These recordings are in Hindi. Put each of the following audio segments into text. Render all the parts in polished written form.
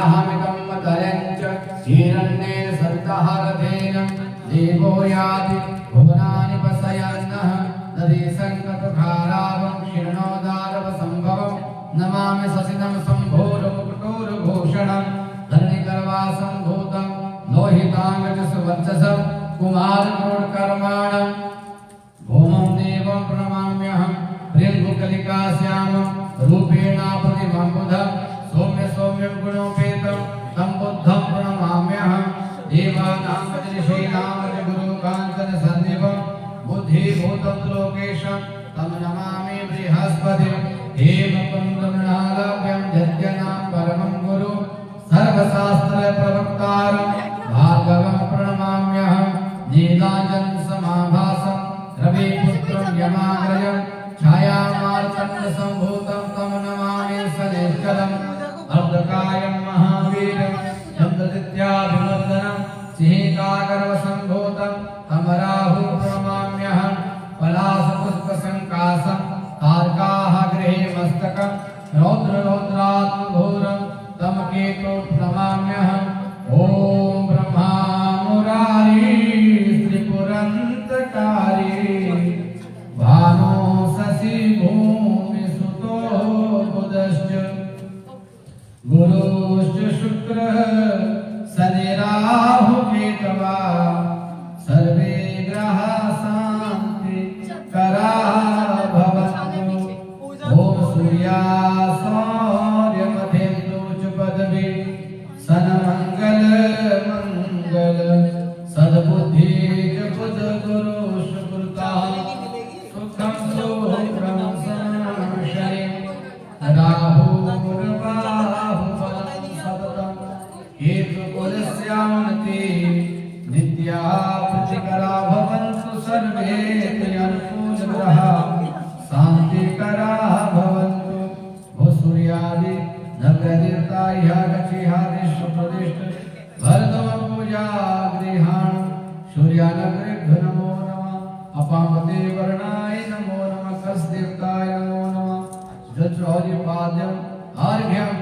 याहमिदं मतरञ्च हिरण्येन सन्तहरथेन देवो याति भुवनानि पशयन्नः दधि संकतखारावं क्षीर्णोदारवसम्भवं नमामि शशिनं शम्भोरमुकुटोरभूषणं धरणिगर्वासं भूतं लोहितांगजसुवर्चसं कुमारकोटकर्माणं भौमं देवं प्रणमाम्यहं प्रियङ्गुकलिकाश्यामं रूपेण प्रतिमं बुधं सौम्यं गुणोपेतं तं बुद्धं प्रणमाम्यहं देवानां ऋषीणां गुरुकाञ्चनसन्निभं बुद्धिभूतं लोकेशं तं नमामि बृहस्पतिं हेमकुन्दमृणालभ्यं यज्ञनां परमं गुरु सर्वशास्त्रप्रवक्तारं भार्गवं प्रणमाम्यहं नीलाञ्जनसमाभासं रविपुत्रं यमाग्रजं छायामार्तण्डसम्भूतं तं नमामि सनेश्वरम् अर्धकायं महावीरं चन्द्रदित्याभिवर्धनं सिंहिकागर्वसम्भूतं तं राहुं प्रणमाम्यहं पलाशपुष्पसङ्कासं तारकाः गृहे मस्तकं रौद्रात्मघोरं तं केतुं प्रणमाम्यहं ॐ ब्रह्मा मुरारी त्रिपुरन्तकारी भानो शशि भूमिसुतो बुधश्च गुरुश्च शुक्रः शनि राहु केतवा सर्वे ग्रहाः शान्तिकराः भवन्तु ॐ सूर्यासौर्यमथेन्दु च पदवी सन्मङ्गल मङ्गल सद्बुद्धि च बुध गुरु सुकृता सुखं सुभ्रं संशयं राहुर्बाहुबलं सततं केतुकुलस्यान्ति नित्या प्रतिकरा भवन्तु सर्वे अनुकूलग्रहाः शान्तिकराः भवन्तु भो सूर्यादि नवग्रहतीर्थाह्यागच्छेहादिष्वप्रदिष्ट भरतमपूजा गृहाण सूर्यानग्रेभ्यो नमो नमः अपामते वर्णाय नमो नमः कस्देवताय नमो नमः जज्रोजिपाद्यम् अर्घ्यम्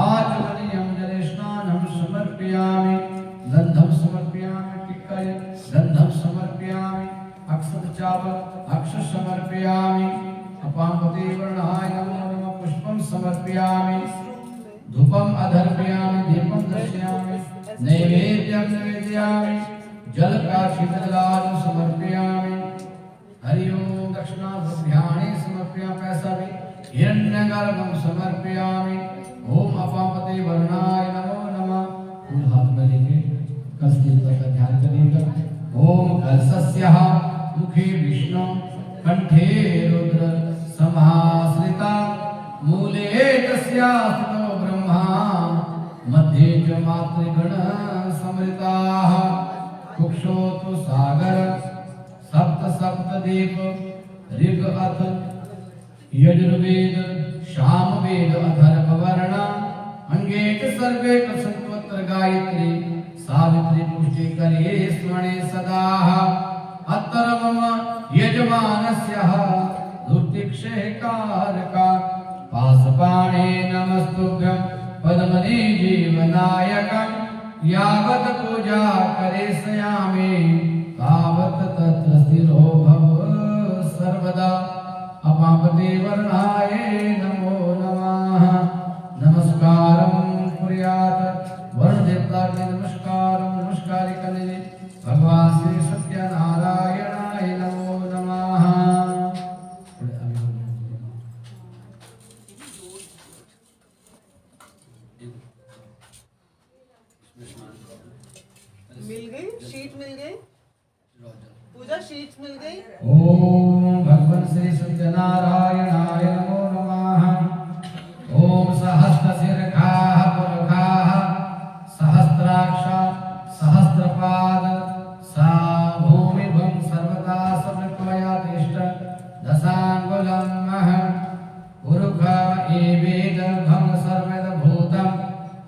आचमनीयं जलेस्नानं समर्पयामि गन्धं समर्पयामि टिक्कय गन्धं समर्पयामि अक्षतचापक अक्ष समर्पयामि अपामते वर्णाय नमो नमः पुष्पं समर्पयामि धूपम् अधर्पयामि दीपं दर्शयामि नैवेद्यं निवेदयामि जलप्राशितजलान् समर्पयामि हरि ओम दक्षिणाभ्यानि समर्पयामि पैसा भी हिरण्यगर्भं समर्पयामि ओम अपामते वर्णाय नमो नमः फूल हाथ में लेके कलशदेवता का ध्यान करिएगा ओम कलशस्यः मुखे विष्णु कंठे रुद्र समाश्रिता मूले तस्यास्तो ब्रह्मा मध्ये च मातृगण समृताः कुक्षो तु सागर सप्त दीप ऋग अथ यजुर्वेद सामवेद अथर्ववर्ण अंगे च सर्वे संवत्सर गायत्री सावित्री पुष्टि करे स्मरणे सदा अत्र मम यजमानस्यः दुर्तिक्षेकारका पाशपाणे नमस्तुभ्यं पद्मनि जीवनायकं यावत् पूजा करिष्यामि तावत् तत्र स्थिरो भव सर्वदा अपामते वर्णाय नमो नमः नमस्कारं कुर्यात् वर्णदेवताग्ने नमस्कार कलिने भगवान श्री सत्यनारायणाय नमो नमः मिल गई शीट मिल गई पूजा शीट मिल गई ओम भगवान श्री सत्यनारायणाय नमो नमः ओम सहस्रशिरखाः पुरखाः सहस्राक्षा सहस्रपाद सा भूमिभं सर्वदा समर्पया तिष्ठ दशाङ्गुलं उरुख एवेदभं सर्वदभूतं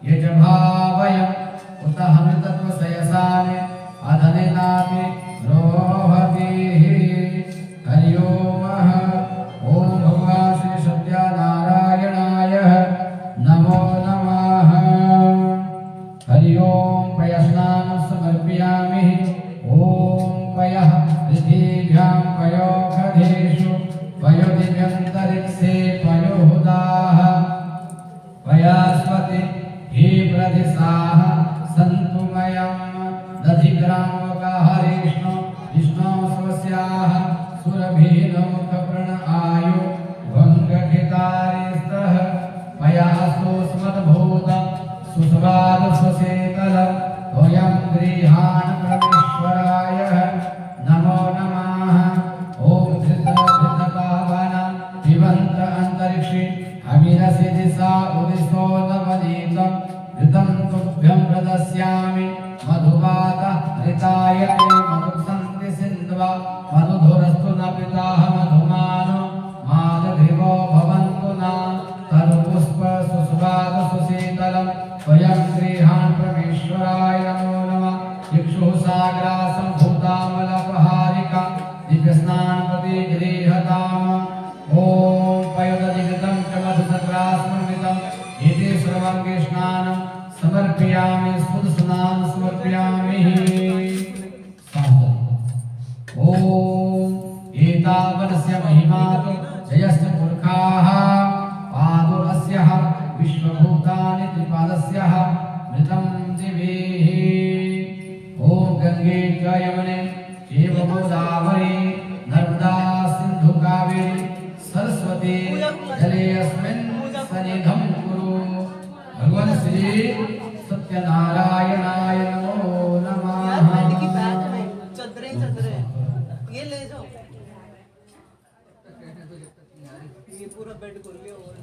यज भावयम् उत हमितत्वसयसानि अधनिनापि रोहति हरि ओम ओम भगवान श्री सत्यनारायणाय नमो नमः दधिसाः सन्तु मयम् दधिग्रामोगाहरेष्णो विष्णो स्वस्याः सुरभिनोकप्रण आयु भङ्गहितारिस्तः मया सुस्मद्भूत सुस्वाद सुशीतल वयं गृहाण परमेश्वराय नमो नमः। ओम धृतपावन पिबन्त अंतरिक्षे अमिरसि दिशा उदितो नवनीत घृतं तुभ्यं प्रदस्यामि मधुवात ऋताय मधुसन्ति सिन्ध्वा मधुधुरस्तु न पिताः मधुमानो मादघ्रिवो भवन्तु न तरुपुष्प सुस्वाद सुशीतलं स्वयं गृहाण परमेश्वराय नमो नमः। इक्षुः सागरा सम्भूतामलपहारिका दिव्यस्नानपति गृहताम् ओम पयोदधिगतं च मधुसक्रास्मृतम् इति सर्वं स्नानं समर्पयामि स्फुटस्नानं समर्पयामि। ओम एतावस्य महिमा तु जयस्य पुरखाः पादोऽस्यः विश्वभूतानि त्रिपादस्यः मृतं दिवेः। ओम गंगे च यमुने चैव गोदावरी नर्मदा सिन्धु कावेरी सरस्वती जलेऽस्मिन् सन्निधं कुरु। भगवान श्री सत्यनारायणाय नमो नमः। चदरे चदरे ये ले जाओ, ये पूरा बेड खोल लिया और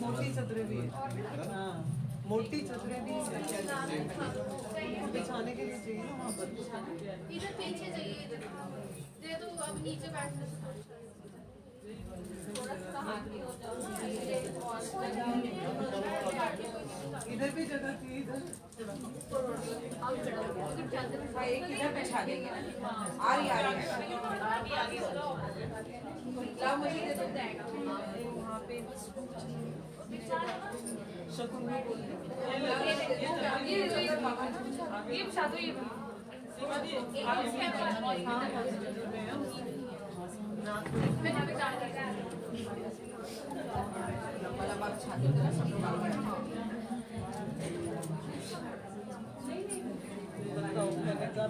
मोटी चदरे भी है। हाँ मोटी चदरे भी बिछाने के लिए चाहिए ना वहाँ पर। इधर पीछे चाहिए, इधर दे दो। अब नीचे बैठने से इधर भी जगह थी, इधर एक इधर बैठा देंगे ना। आ रही लाओ मुझे दे दो। वहाँ पे शकुन में बोल ये साधु ये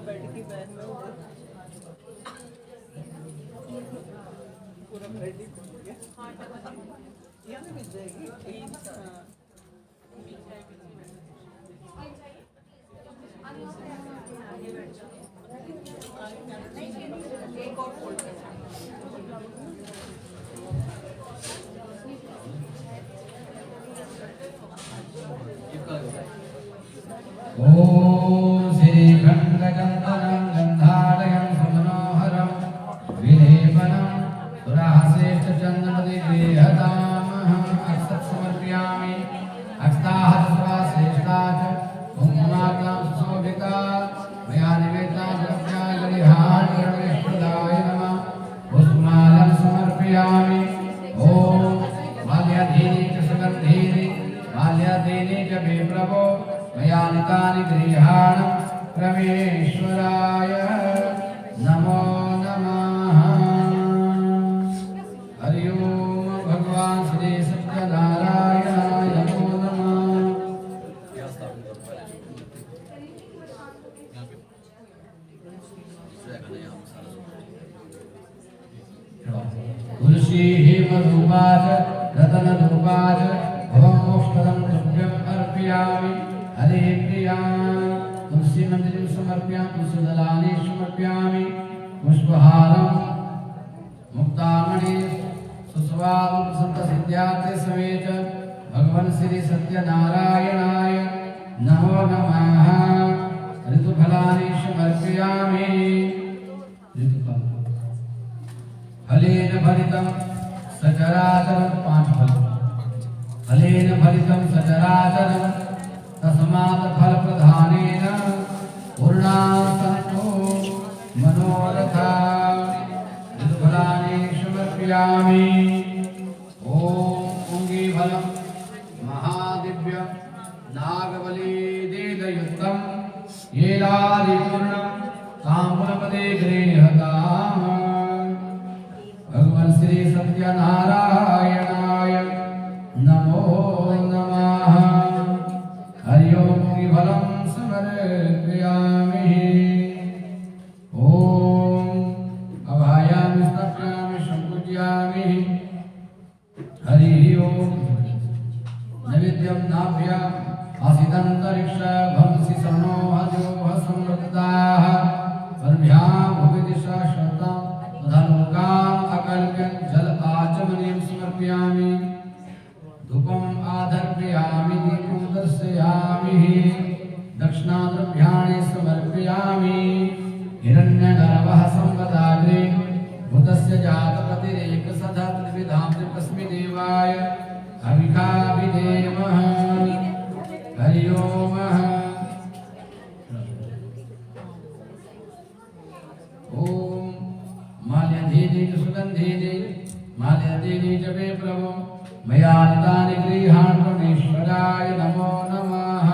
बेड की बैग में पूरा बेड ही खुल गया। यहाँ पे मिल जाएगी। एक और फोल्ड ओम श्री गंधगंधनं गंधालयं सुमनोहरं विलेपनं सुरासेष्ठ चंद्रपति गृहतामहं अक्षत समर्पयामि। अक्षताः सुरासेष्ठा च कुङ्कुमाभ्यां सुशोभिता मया निवेदिता द्रव्याणि गृहाण परमेश्वराय नमः। पुष्पमालं समर्पयामि। ओम माल्याधीनि च सुगन्धीनि माल्याधीनि च मे प्रभो मया नितानि गृहाण परमेश्वराय नमो नमः। हरि ओम भगवान श्री सत्यनारायणाय नमो नमः। तुलसी हेमधूपाच रतनधूपाच भवं मोक्षदं तुभ्यम् अर्पयामि। हरे प्रिया तुलसी मंदिरं समर्पयामि, तुलसी दलानि समर्पयामि। पुष्पहारं मुक्तामणि सुस्वादं संतसिद्ध्यार्थे समेत भगवान श्री सत्यनारायणाय नमो नमः। ऋतुफलानि समर्पयामि। ऋतुफल फलेन फलितं सचराचरं 5 फल। फलेन फलितं सचराचरं तस्मात् फल प्रधानेन पूर्णा सन्तो मनोरथा। परिपूर्णं ताम्बूलपदे गृह्यताम्। भगवान श्री सत्यनारायणाय नमो नमः। हरि ओम फलं समर्पयामि। ओम अभायामि स्थापयामि संपूज्यामि। हरि ओम नैवेद्यं नाभ्या आसीदन्तरिक्षभंसि शरणो हजो समृद्धाः सर्भ्यां भुवि दिशा श्रद्धां तथा लोकान् अकल्प्य जल आचमनीयं समर्पयामि। धूपम् आदर्पयामि दीपं दर्शयामि। दक्षिणाद्रव्याणि समर्पयामि। हिरण्यगर्भः संवदाग्रे भूतस्य जातपतिरेकसधा त्रिविधां तस्मै देवाय हविषाभिधेमः। हरि ओम। ओम माल्याधीनि च सुगन्धीनि माल्याधीनि च मे प्रभो मया नितानि गृहाणि परमेश्वराय नमो नमः।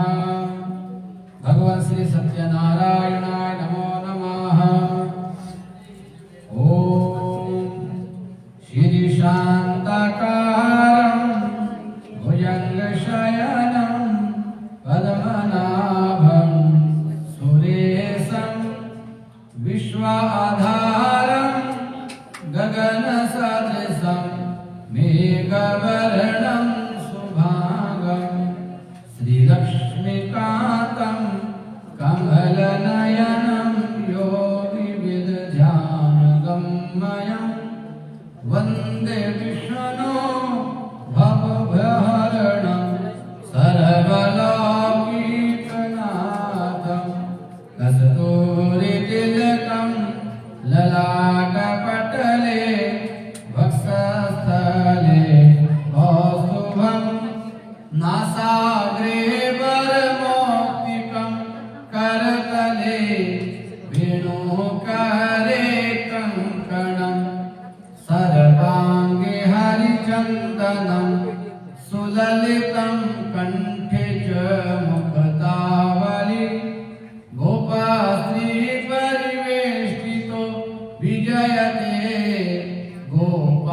भगवान श्री सत्यनारायणाय नमो नमः। ओम श्री शांताकारं भुजंगशयनं पद्मनाभं सुरेशं विश्वाधारं गगनसदृशं मेघवर्णं शुभांगं श्रीलक्ष्मीकान्तं कमलनयनं योगिविदध्यानगम्यं वन्दे विष्णो भवभयहरणं सर्वलोकैकनाथं कस्तूरितिलकं ललाटपटले वक्षस्थले कौस्तुभं नासाग्रे वरमौक्तिकं करतले वेणुकरे कङ्कणं सर्वाङ्गे हरिचन्दनं सुललितं कण्ठे च मुक्तावली गोपाश्री परिवेष्टितो विजयते गोपालचूडामणि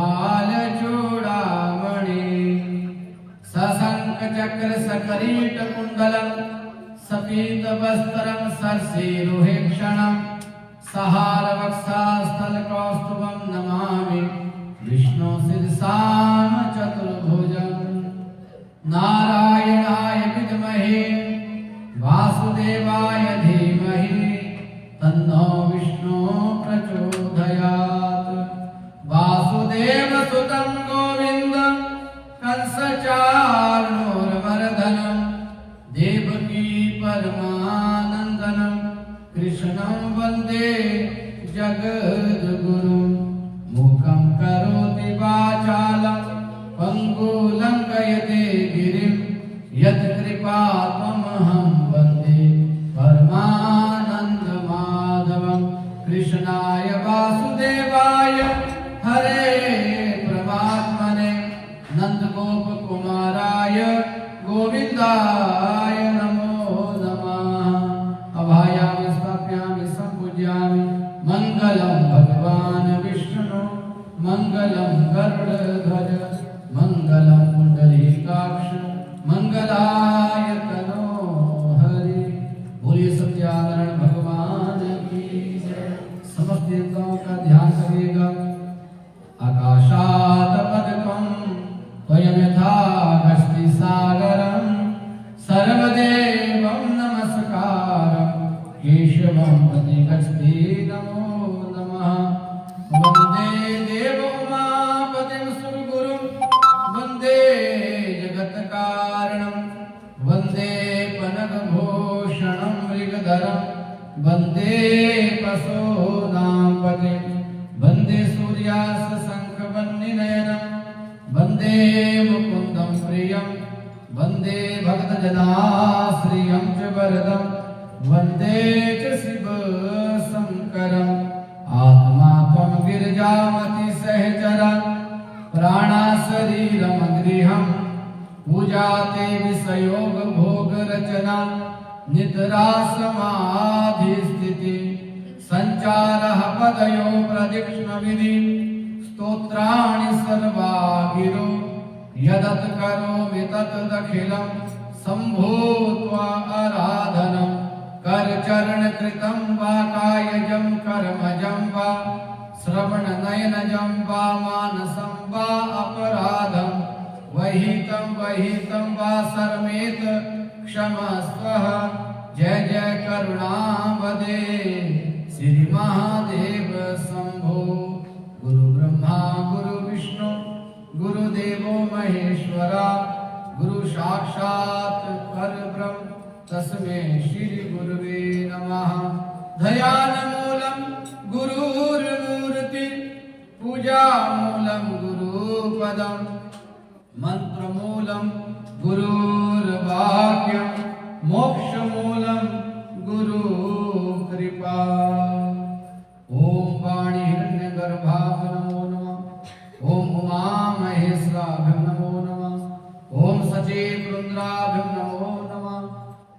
सशङ्खचक्रसकरीटकुण्डलं सपीतवस्त्रं सर्षीरुहेक्षणं सहारवक्षस्थलकौस्तुभं नमामि विष्णु शिरसां चतुर्भुजं। नारायणाय विद्महे वासुदेवाय धीमहि तन्नो विष्णु प्रचोदयात्। वासुदेवसुतं गोविन्दं कंसचाणूरमर्दनं देवकी परमानन्दनं कृष्णं वन्दे जगद्गुरुं। मूकं करोति वाचालं पङ्गुलङ्घयते गिरिं यत्कृपात्महं वन्दे परमानन्दमाधवं। कृष्णाय वासुदेवाय हरे परमात्मने नन्दगोपकुमाराय गोविन्दाय नमो नमः। अभायामि स्थापयामि सम्पूज्यामि। मङ्गलं भगवान् विष्णु मङ्गलं गरुडध्वज मङ्गलं पुण्डरीकाक्ष मंगलाय तनो हरि। बोलिए सत्यानारायण भगवान की जय। समस्त देवताओं का ध्यान करिएगा। आकाशात् पदकं त्वयं यथा गच्छति सागरं सर्वदेवं नमस्कारं केशवं प्रति गच्छति नमो नमः। वन्दे देवोमापतिं सुरगुरुं वन्दे जगत्कारणं वन्दे पनगभूषणं मृगधरं वन्दे पशूनां पतिं वन्दे सूर्यास्तशङ्खवह्निनयनं वन्दे मुकुन्दं प्रियं वन्दे भक्तजनाश्रियं च वरदं वन्दे च शिवशङ्करम्। आत्मा त्वं गिरिजामति सहचरं प्राणाशरीरमगृहं पूजाते विषयोग भोग रचना निद्रा समाधि पदचारः पदयो प्रदक्षिणविधि स्तोत्राणि सर्वा गिरो यदत् करोमि तदखिलं सम्भूत्वा आराधनं करचरणकृतं वा कायजं कर्मजं वा श्रवणनयनजं वा मानसं वा अपराधं वहितं वा सर्वेत क्षमस्वः। जय जय करुणावदे श्री महादेव शंभो। गुरु ब्रह्मा गुरु विष्णु गुरुदेवो महेश्वरा गुरु साक्षात् परब्रह्म तस्मै श्री गुरुवे नमः। ध्यानमूलं गुरुर्मूर्ति पूजामूलं गुरुपदं मंत्रमूलं गुरुर्वाक्यं मोक्षमूलं गुरु कृपा। ओम वाणी हिरण्यगर्भाय नमो नमः। ओम उमा महेश्वराभ्य नमो नमः। ओम सचेतरुद्राभ्य नमो नमः।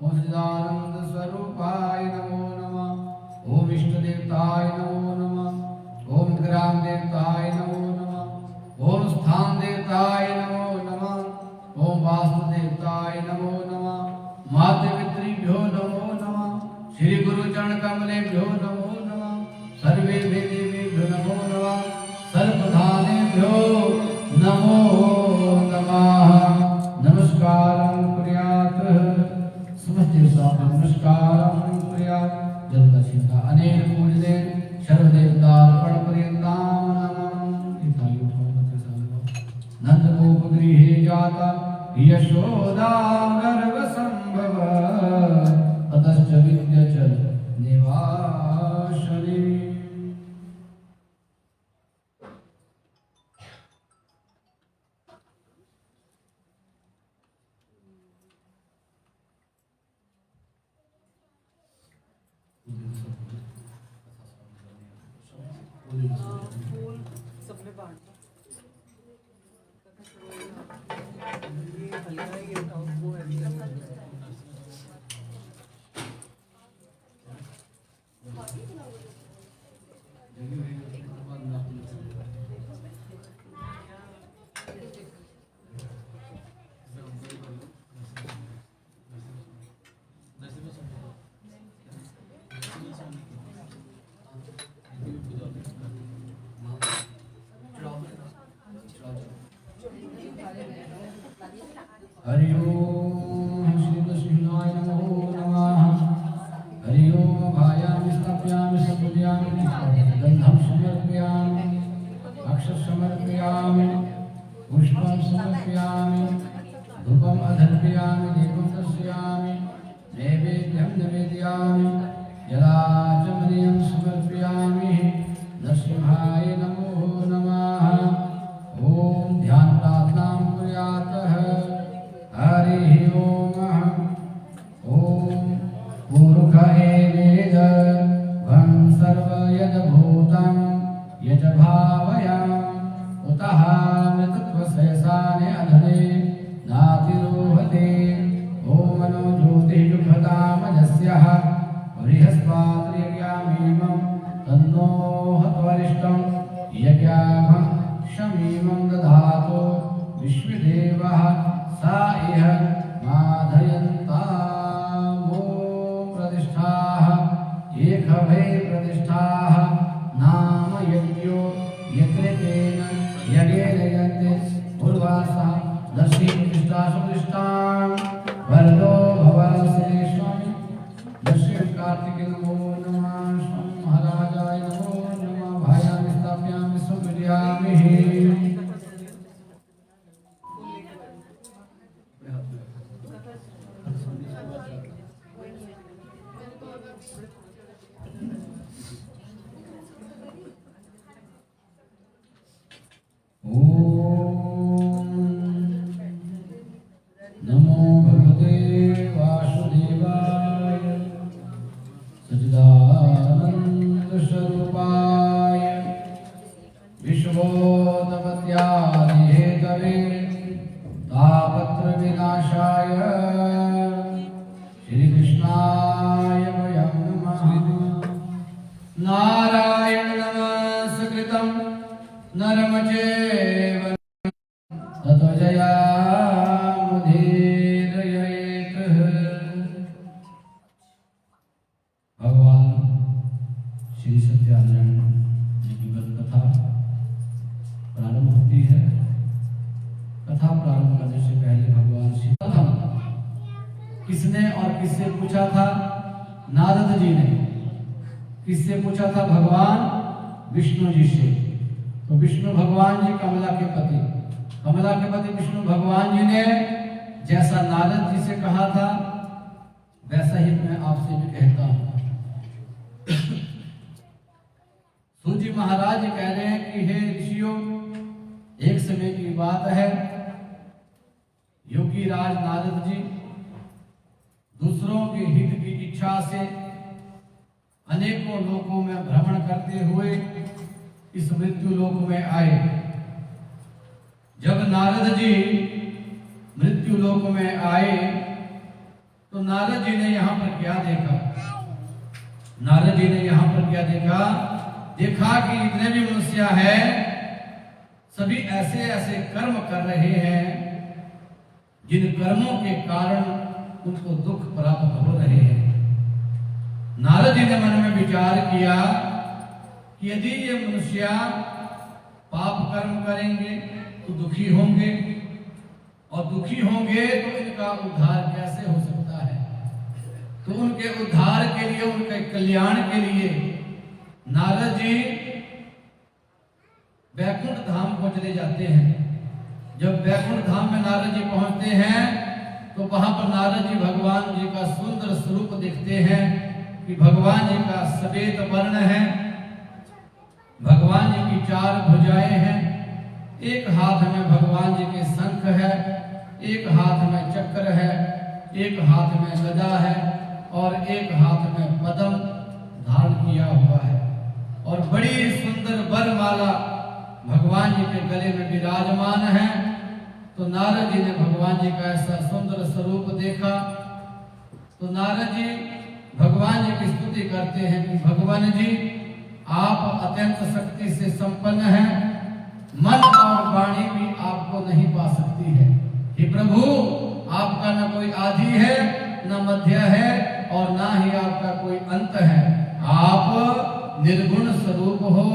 ओम सच्चिदानंद स्वरूपाय नमो नमः। ओम इष्ट देवताय नमो नमः। ओम ग्राम देवताय नमो नमः। ओम स्थान देवताय नमो नमः। ओम वास्तु देवताय नमो नमः। मातृपितृभ्यो नमो नमः। श्री गुरु चरण कमलेभ्यो नमो नमः। सर्वे देवेभ्यो नमो नमः। सर्वप्रधानेभ्यो नमो नमः। नमस्कारं कुर्यात् समस्त देवताभ्यो नमस्कारं कुर्यात्। जगदशिता अनेक पूजने सर्वदेवतार्पण पर्यन्तां नंद गोप गृहे जाता यशोदा गर्भ संभव ततश्च विद्याचल निवासने। फूल सबने बांट दो। ये हल्का ये था वो है हरि ओम श्री कृष्णाय नमो नमः। हरि ओम भायामि स्थापयामि संपूजयामि गंधं समर्पयामि अक्षत समर्पयामि पुष्पं समर्पयामि धूपम् अधर्पयामि दीपं दर्शयामि नैवेद्यं निवेदयामि जलाचमनीयं समर्पयामि। नरसिंहाय नमो नमः। ओम ध्यान प्रार्थनां कुर्यात्। हरि ओम ओम पुरुष एवेद वं सर्व यद भूतं यज भावयं उतः मृतत्वशेषाने अधने नातिरोहते। ओम मनो ज्योतिर्युक्तामजस्यः बृहस्पतिर्यज्ञामीमं तन्नो हत्वरिष्ठं यज्ञामं शमीमं दधातु विश्वदेवः सा इह माधयन्तामो प्रतिष्ठाः एकभै प्रतिष्ठाः नाम यज्ञो यत्रेतेन यज्ञेन यन्ते पूर्वासः दर्शी प्रतिष्ठासु प्रतिष्ठां वरदो भव श्री स्वामी दर्शी कार्तिके नमो नमः। स्वामी महाराजाय नमो नमः। भायामि स्थापयामि सुविद्यामि। नमो भगवते वासुदेवाय सच्चिदानंद स्वरूपाय विश्वोत्पत्त्यादि हेतवे तापत्र विनाशाय श्री कृष्णाय वयं नमः। नरम चैव तत्वजया मुदीरयेत्। भगवान श्री सत्यानारायण जी की व्रत कथा प्रारंभ होती है। कथा प्रारंभ करने से पहले भगवान श्री प्रथम किसने और किससे पूछा था? नारद जी ने। किससे पूछा था? भगवान विष्णु जी से। तो विष्णु भगवान जी कमला के पति विष्णु भगवान जी ने जैसा नारद जी से कहा था वैसा ही मैं आपसे भी कहता हूं। सूजी महाराज कह रहे हैं कि हे ऋषियों, एक समय की बात है, योगी राज नारद जी दूसरों के हित की इच्छा से अनेकों लोकों में भ्रमण करते हुए इस मृत्यु लोक में आए। जब नारद जी मृत्यु लोक में आए तो नारद जी ने यहाँ पर क्या देखा? देखा कि इतने भी मनुष्य हैं, सभी ऐसे ऐसे कर्म कर रहे हैं जिन कर्मों के कारण उनको दुख प्राप्त हो रहे हैं। नारद जी ने मन में विचार किया कि यदि ये मनुष्य पाप कर्म करेंगे तो दुखी होंगे, और दुखी होंगे तो इनका उद्धार कैसे हो सकता है? तो उनके उद्धार के लिए, उनके कल्याण के लिए नारद जी वैकुंठ धाम को चले जाते हैं। जब वैकुंठ धाम में नारद जी पहुंचते हैं तो वहां पर नारद जी भगवान जी का सुंदर स्वरूप देखते हैं कि भगवान जी का सफेद वर्ण है, भगवान जी की 4 भुजाएं हैं, एक हाथ में भगवान जी के शंख है, एक हाथ में चक्र है, एक हाथ में गदा है और एक हाथ में पद्म धारण किया हुआ है, और बड़ी सुंदर वरमाला भगवान जी के गले में विराजमान है। तो नारद जी ने भगवान जी का ऐसा सुंदर स्वरूप देखा तो नारद जी भगवान जी की स्तुति करते हैं कि भगवान जी, आप अत्यंत शक्ति से संपन्न हैं, मन और वाणी भी आपको नहीं पा सकती है। हे प्रभु, आपका न कोई आदि है, न मध्य है और ना ही आपका कोई अंत है। आप निर्गुण स्वरूप हो,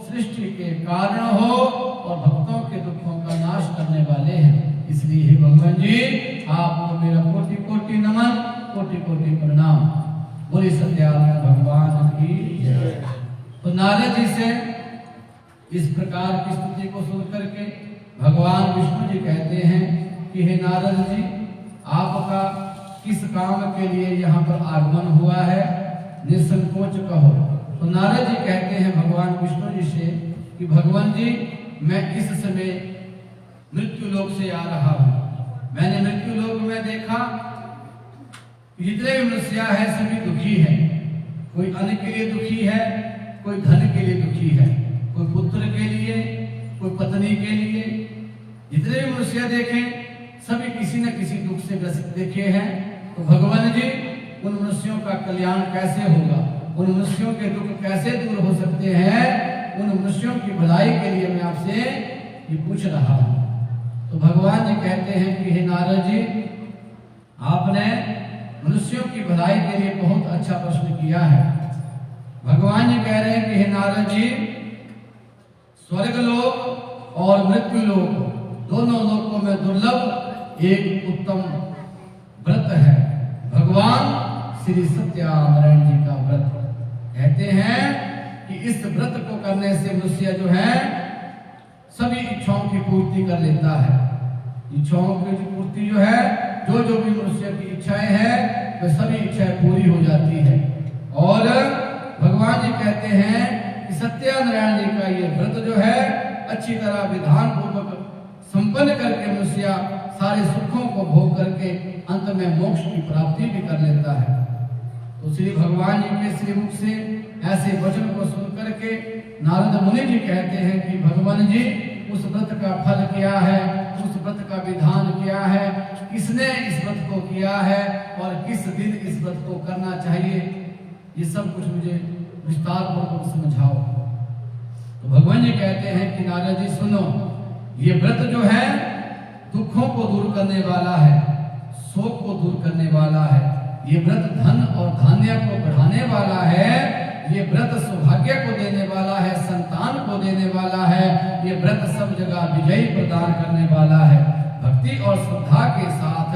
सृष्टि के कारण हो और भक्तों के दुखों का नाश करने वाले हैं। इसलिए हे भगवान जी, आपको मेरा कोटि कोटि नमन, कोटि कोटि प्रणाम। बोले सत्यानारायण भगवान की जय। तो नारद जी से इस प्रकार की स्तुति को सुन करके भगवान विष्णु जी कहते हैं कि हे नारद जी, आपका किस काम के लिए यहाँ पर आगमन हुआ है? निसंकोच कहो। तो नारद जी कहते हैं भगवान विष्णु जी से कि भगवान जी, मैं इस समय मृत्यु लोक से आ रहा हूँ। मैंने मृत्यु लोक में देखा जितने भी मनुष्य है सभी दुखी है। कोई अन्न के लिए दुखी है, कोई धन के लिए दुखी है, कोई पुत्र के लिए, कोई पत्नी के लिए। जितने भी मनुष्य देखें सभी किसी न किसी दुख से ग्रसित देखे हैं। तो भगवान जी, उन मनुष्यों का कल्याण कैसे होगा? उन मनुष्यों के दुख कैसे दूर हो सकते हैं? उन मनुष्यों की भलाई के लिए मैं आपसे ये पूछ रहा हूं। तो भगवान जी कहते हैं कि हे नारद जी, आपने मनुष्यों की भलाई के लिए बहुत अच्छा प्रश्न किया है। भगवान जी कह रहे हैं कि हे नारद जी, स्वर्ग लोक और मृत्यु लोक दोनों लोकों में दुर्लभ एक उत्तम व्रत है, भगवान श्री सत्यानारायण जी का व्रत। कहते हैं कि इस व्रत को करने से मनुष्य जो है सभी इच्छाओं की पूर्ति कर लेता है। इच्छाओं की पूर्ति जो है, जो भी मनुष्य की इच्छाएं हैं वे सभी इच्छाएं पूरी हो जाती है। और भगवान जी कहते हैं कि सत्यानारायण जी का ये व्रत जो है अच्छी तरह विधान पूर्वक संपन्न करके मनुष्य सारे सुखों को भोग करके अंत में मोक्ष की प्राप्ति भी कर लेता है। तो श्री भगवान जी के श्रीमुख से ऐसे वचन को सुन करके नारद मुनि जी कहते हैं कि भगवान जी, उस व्रत का फल क्या है, उस व्रत का विधान क्या है, किसने इस व्रत को किया है और किस दिन इस व्रत को करना चाहिए, ये सब कुछ मुझे विस्तार पूर्वक समझाओ। तो भगवान जी कहते हैं कि नारद जी सुनो, ये व्रत जो है दुखों को दूर करने वाला है, शोक को दूर करने वाला है, ये व्रत धन और धान्य को बढ़ाने वाला है, ये व्रत सौभाग्य को देने वाला है, संतान को देने वाला है, ये व्रत सब जगह विजयी प्रदान करने वाला है। भक्ति और श्रद्धा के साथ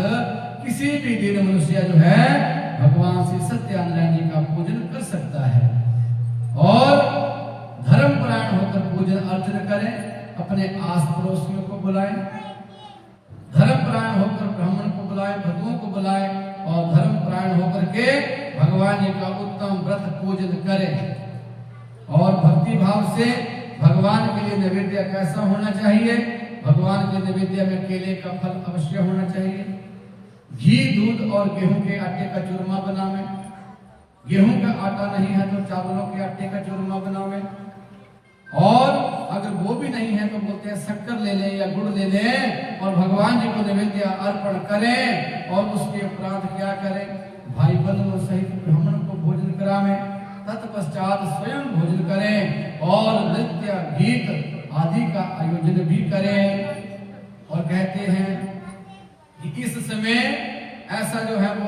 किसी भी दिन मनुष्य जो है भगवान श्री सत्यानारायण जी का पूजन कर सकता है और धर्मपरायण होकर पूजन अर्चन करें, अपने आस पड़ोसियों को बुलाएं, धर्मपरायण होकर ब्राह्मण को बुलाएं, भक्तों को बुलाएं और धर्मपरायण होकर के भगवान जी का उत्तम व्रत पूजन करें। और भक्ति भाव से भगवान के लिए नैवेद्य कैसा होना चाहिए? भगवान के नैवेद्य में केले का फल अवश्य होना चाहिए, घी, दूध और गेहूं के आटे का चूरमा बनावे, गेहूं का आटा नहीं है तो चावलों के आटे का चूरमा बनावे, और अगर वो भी नहीं है तो बोलते हैं शक्कर ले लें या गुड़ ले लें और भगवान जी को नैवेद्य अर्पण करें। और उसके उपरांत क्या करें? भाई बंधुओं सहित ब्राह्मण को भोजन करावें, तत्पश्चात स्वयं भोजन करें और नृत्य गीत आदि का आयोजन भी करें। और कहते हैं कि इस समय ऐसा जो है वो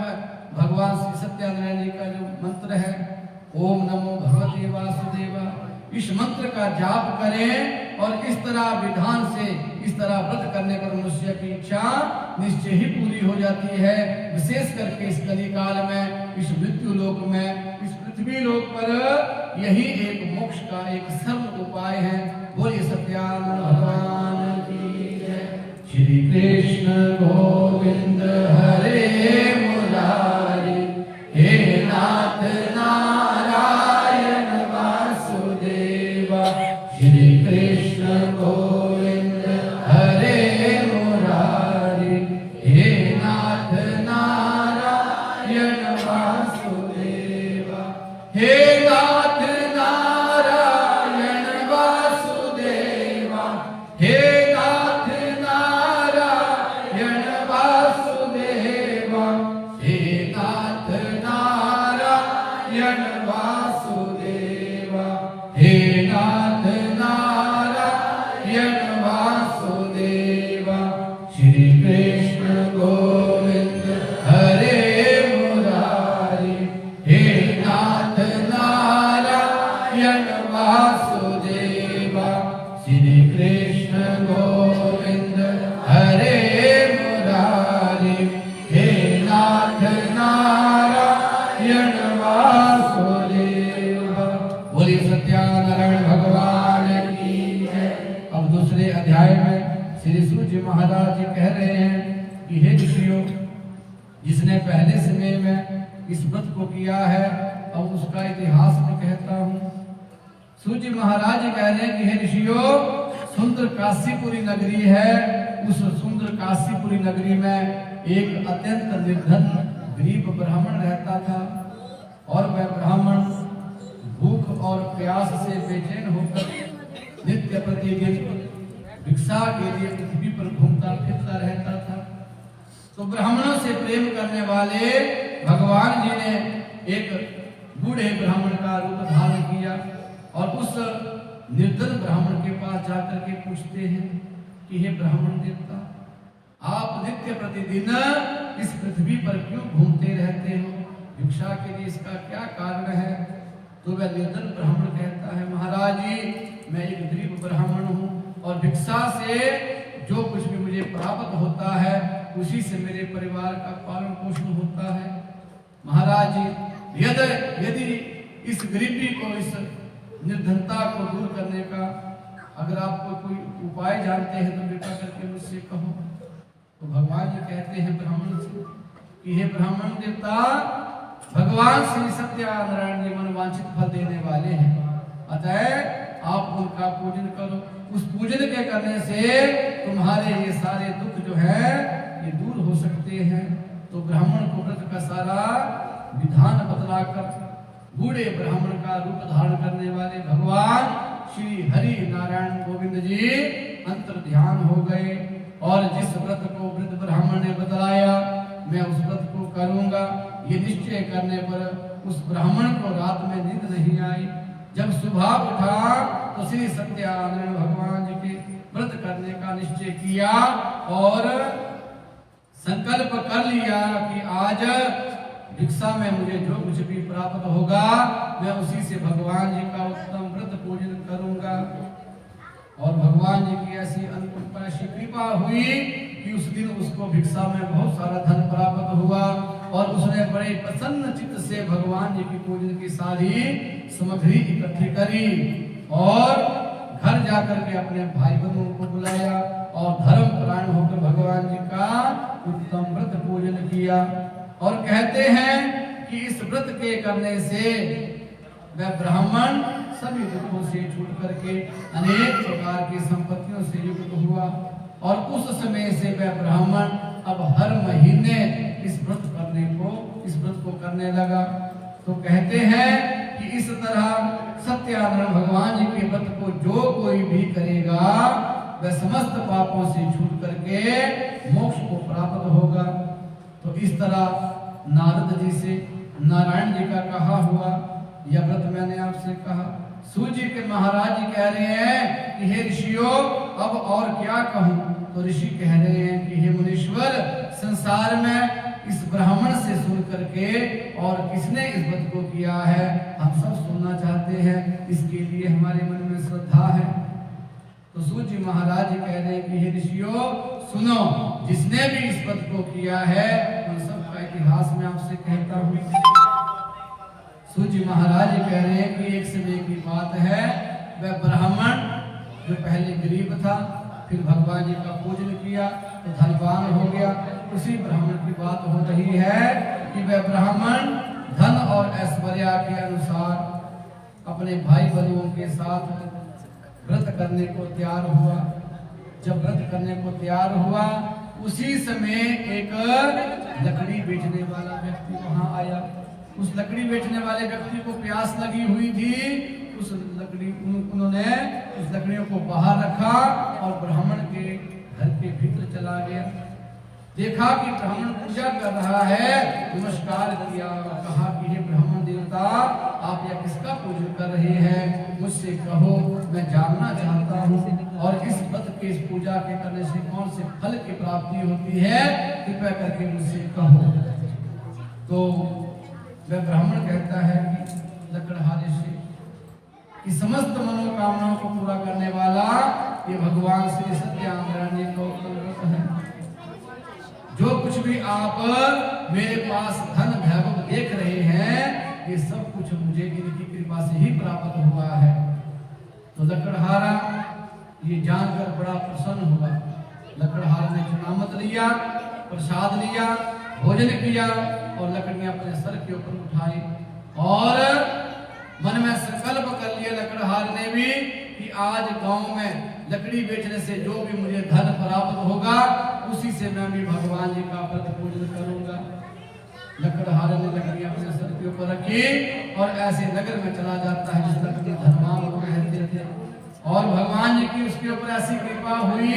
भगवान श्री सत्यानारायण जी का जो मंत्र है, ओम नमो भगवते वासुदेवा, इस मंत्र का जाप करें और इस तरह विधान से, इस तरह व्रत करने पर मनुष्य की इच्छा निश्चय ही पूरी हो जाती है। विशेष करके इस कली काल में, इस मृत्यु लोक में, इस पृथ्वी लोक पर यही एक मोक्ष का एक सरल उपाय है। बोलिए सत्यानारायण भगवान की जय। श्री कृष्ण गोविंद हरे मुरारी, हे नाथ नारायण वासुदेवा, श्री कृष्ण गोविंद हरे मुरारी, हे नाथ नारायण वासुदेवा, हे नाथ नारायण वासुदेवा, हे नाथ नारायण वासुदेवा, हे नाथ नारायण वासुदेवा, हे नाथ नारायण वासुदेवा, श्री कृष्ण गोविंद हरे मुरारी, हे नाथ नारायण वासुदेवा, श्री कृष्ण गोविंद हरे मुरारी, हे नाथ नारायण वासुदेवा। बोलिए सत्यानारायण भगवान की जय। अब दूसरे अध्याय में श्री सूत जी महाराज जी कह रहे हैं कि हे ऋषियों, जिसने पहले समय में इस व्रत को किया है अब उसका इतिहास भी कहता हूँ। सूत जी महाराज जी कह रहे हैं कि हे ऋषियों, सुंदर काशीपुरी नगरी है, उस सुंदर काशीपुरी नगरी में एक अत्यंत निर्धन गरीब ब्राह्मण रहता था और वह ब्राह्मण भूख और प्यास से बेचैन होकर नित्य प्रतिदिन भिक्षा के लिए पृथ्वी पर घूमता फिरता रहता था। तो ब्राह्मणों से प्रेम करने वाले भगवान जी ने एक बूढ़े ब्राह्मण का रूप धारण किया और उस निर्धन ब्राह्मण के पास जाकर के पूछते हैं कि हे ब्राह्मण देवता, आप नित्य प्रतिदिन इस पृथ्वी पर क्यों घूमते रहते हो? भिक्षा के लिए इसका क्या कारण है? तो वह निर्धन ब्राह्मण कहता है, महाराज जी, मैं एक गरीब ब्राह्मण हूँ और भिक्षा से जो कुछ भी मुझे प्राप्त होता है उसी से मेरे परिवार का पालन पोषण होता है। महाराज जी, यदि इस गरीबी को, इस निर्धनता को दूर करने का अगर आपको कोई उपाय जानते हैं तो कृपा करके मुझसे कहो। तो भगवान जी कहते हैं ब्राह्मण से कि हे ब्राह्मण देवता, भगवान श्री सत्यानारायण जी मनवांछित फल देने वाले हैं, अतः आप उनका पूजन करो। उस पूजन के करने से तुम्हारे ये सारे दुख जो है ये दूर हो सकते हैं। तो ब्राह्मण को व्रत का सारा विधान बतलाकर बूढ़े ब्राह्मण का रूप धारण करने वाले भगवान श्री हरि नारायण गोविंद जी अंतर ध्यान हो गए और जिस व्रत को वृद्ध ब्राह्मण ने बतलाया मैं उस व्रत को करूंगा, ये निश्चय करने पर उस ब्राह्मण को रात में नींद नहीं आई। जब सुबह उठा तो श्री सत्यानंद भगवान जी के व्रत करने का निश्चय किया और संकल्प कर लिया कि आज भिक्षा में मुझे जो कुछ भी प्राप्त होगा मैं उसी से भगवान जी का उत्तम व्रत पूजन करूंगा। और भगवान जी की ऐसी अनुकंपा ऐसी कृपा हुई कि उस दिन उसको भिक्षा में बहुत सारा धन प्राप्त हुआ और उसने बड़े प्रसन्न चित्त से भगवान जी की पूजन की सारी सामग्री इकट्ठी करी और घर जाकर के अपने भाई बहनों को बुलाया और धर्म परायण होकर भगवान जी का उत्तम व्रत पूजन किया। और कहते हैं कि इस व्रत के करने से वह ब्राह्मण सभी दुखों से छूट करके अनेक प्रकार की संपत्तियों से युक्त हुआ और उस समय से वह ब्राह्मण अब हर महीने इस व्रत को करने लगा। तो कहते हैं कि इस तरह सत्यानंद भगवान जी के व्रत को जो कोई भी करेगा वह समस्त पापों से छूट करके मोक्ष को प्राप्त होगा। तो इस तरह नारद जी से नारायण जी का कहा हुआ यह व्रत मैंने आपसे कहा। सूर्य के महाराज जी कह रहे हैं कि हे ऋषियों अब और क्या कहूं। तो ऋषि कह रहे हैं कि हे मुनीश्वर संसार में इस ब्राह्मण से सुन करके और किसने इस व्रत को किया है हम सब सुनना चाहते हैं, इसके लिए हमारे मन में श्रद्धा है। तो सूर्य महाराज जी कह रहे हैं कि हे ऋषियों सुनो, जिसने भी इस व्रत को किया है उन सब का इतिहास में आपसे कहता हूँ। सूर्य महाराज जी कह रहे हैं कि एक समय की बात है, वह ब्राह्मण जो पहले गरीब था फिर भगवान जी का पूजन किया तो धनवान हो गया। उसी ब्राह्मण की बात हो रही है कि वह ब्राह्मण धन और ऐश्वर्य के अनुसार अपने भाई बंधुओं के साथ व्रत करने को तैयार हुआ। जब व्रत करने को तैयार हुआ उसी समय एक लकड़ी बेचने वाला व्यक्ति वहां आया। उस लकड़ी बेचने वाले व्यक्ति को प्यास लगी हुई थी। उन्होंने उस लकड़ियों को बाहर रखा और ब्राह्मण के घर के भीतर चला गया। देखा कि ब्राह्मण पूजा कर रहा है, नमस्कार किया और कहा कि हे ब्राह्मण देवता आप यह किसका पूजन कर रहे हैं, मुझसे कहो, मैं जानना चाहता हूँ और इस व्रत के इस पूजा के करने से कौन से फल की प्राप्ति होती है, कृपया करके मुझसे कहो। तो वह ब्राह्मण कहता है कि लकड़हारे से कि समस्त मनोकामनाओं को पूरा करने वाला ये भगवान श्री सत्यानंद जी को है। जो कुछ भी आप मेरे पास धन वैभव देख रहे हैं ये सब कुछ मुझे इनकी कृपा से ही प्राप्त हुआ है। तो लकड़हारा ये जानकर बड़ा प्रसन्न हुआ। लकड़हारा ने चुनामत लिया, प्रसाद लिया, भोजन किया और लकड़ियां अपने सर के ऊपर उठाई और मन में संकल्प कर लिया लकड़हार ने भी कि आज गांव में लकड़ी बेचने से जो भी मुझे धन प्राप्त होगा उसी से मैं भी भगवान जी का व्रत पूजन करूंगा। लकड़हार ने लकड़ियां अपने सर के ऊपर रखी और ऐसे नगर में चला जाता है जिस तरह धनवान लोग रहते थे और भगवान जी की उसके ऊपर ऐसी कृपा हुई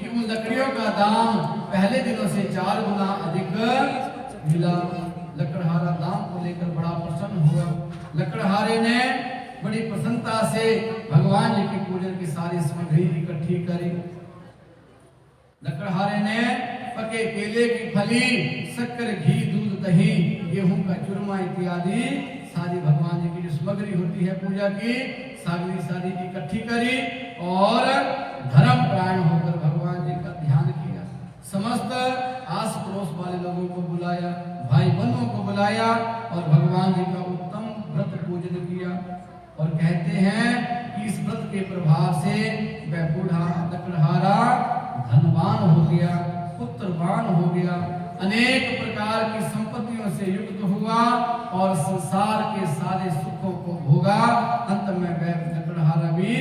कि उन लकड़ियों का दाम पहले दिनों से 4 गुना अधिक मिला। लकड़हारा दाम को लेकर बड़ा प्रसन्न हुआ। लकड़हारे ने बड़ी प्रसन्नता से भगवान जी की पूजन की सारी सामग्री इकट्ठी करी। लकड़हारे ने पके केले की फली, शक्कर, घी, दूध, दही, गेहूं का चूरमा इत्यादि सारी भगवान जी की जो सामग्री होती है पूजा की सारी इकट्ठी करी और धर्म परायण होकर भगवान जी का ध्यान किया। समस्त आस पड़ोस वाले लोगों को बुलाया, भाई बहनों को बुलाया और भगवान जी का उत्तम व्रत पूजन किया। और कहते हैं कि इस व्रत के प्रभाव से वह बूढ़ा लकड़हारा धनवान हो गया, पुत्रवान हो गया, अनेक प्रकार की संपत्तियों से युक्त हुआ और संसार के सारे सुखों को भोगा। अंत में वह लकड़हारा भी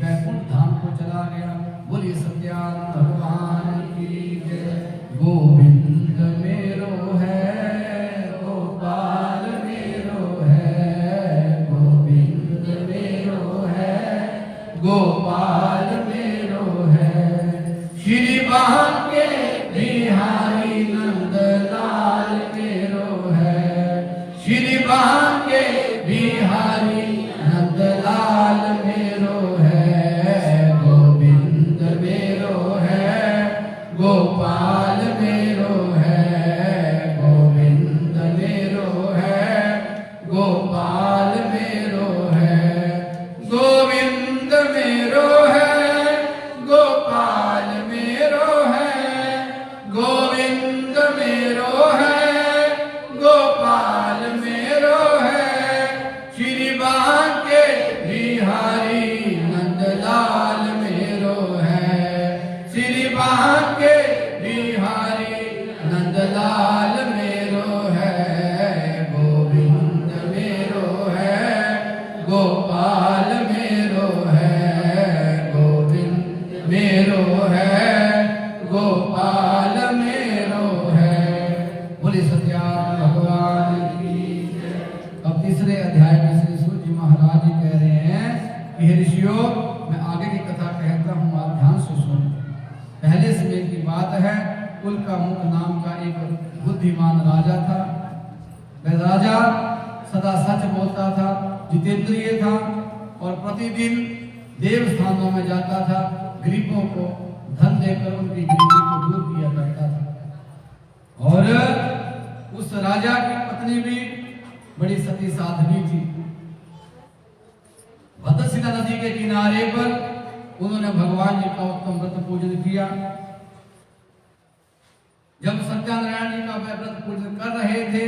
वैकुंठ धाम को चला गया। बोलिए सत्यानंद भगवान की जय। गोविंद मेरो है, गोपाल मेरो है, गोविंद मेरो है, गोपाल मेरो है, श्री बांके बिहारी नंदलाल मेरो है, श्री बांके बिहारी नंदलाल मेरो है। गोपाल मेरो है, गोविंद मेरो है, गोपाल मेरो है, गोविंद मेरो है, गोपाल मेरो है, गोविंद मेरो है, गोपाल मेरो है, श्री बांके बिहारी नंदलाल मेरो है, श्री बांके बिहारी नंदलाल मेरो है, गोविंद मेरो है, गोपाल मेरो है, गोविंद मेरो है, गोपाल मेरो है। बोले सत्यान भगवान की जय। अब तीसरे अध्याय में श्री सूत जी महाराज जी कह रहे हैं कि हे ऋषियों, मैं आगे की कथा कहता हूँ, आप ध्यान से सुनो। पहले समय की बात है, उल्कामुख नाम का एक बुद्धिमान राजा था। वह राजा सदा सच बोलता था, जितेंद्रिय था और प्रतिदिन देव स्थानों में जाता था, गरीबों को धन देकर उनकी गरीबी को दूर किया करता था। और उस राजा की पत्नी भी बड़ी सती साध्वी थी। भद्रशिला नदी के किनारे पर उन्होंने भगवान जी का उत्तम व्रत पूजन किया। जब सत्यानारायण जी का व्रत पूजन कर रहे थे,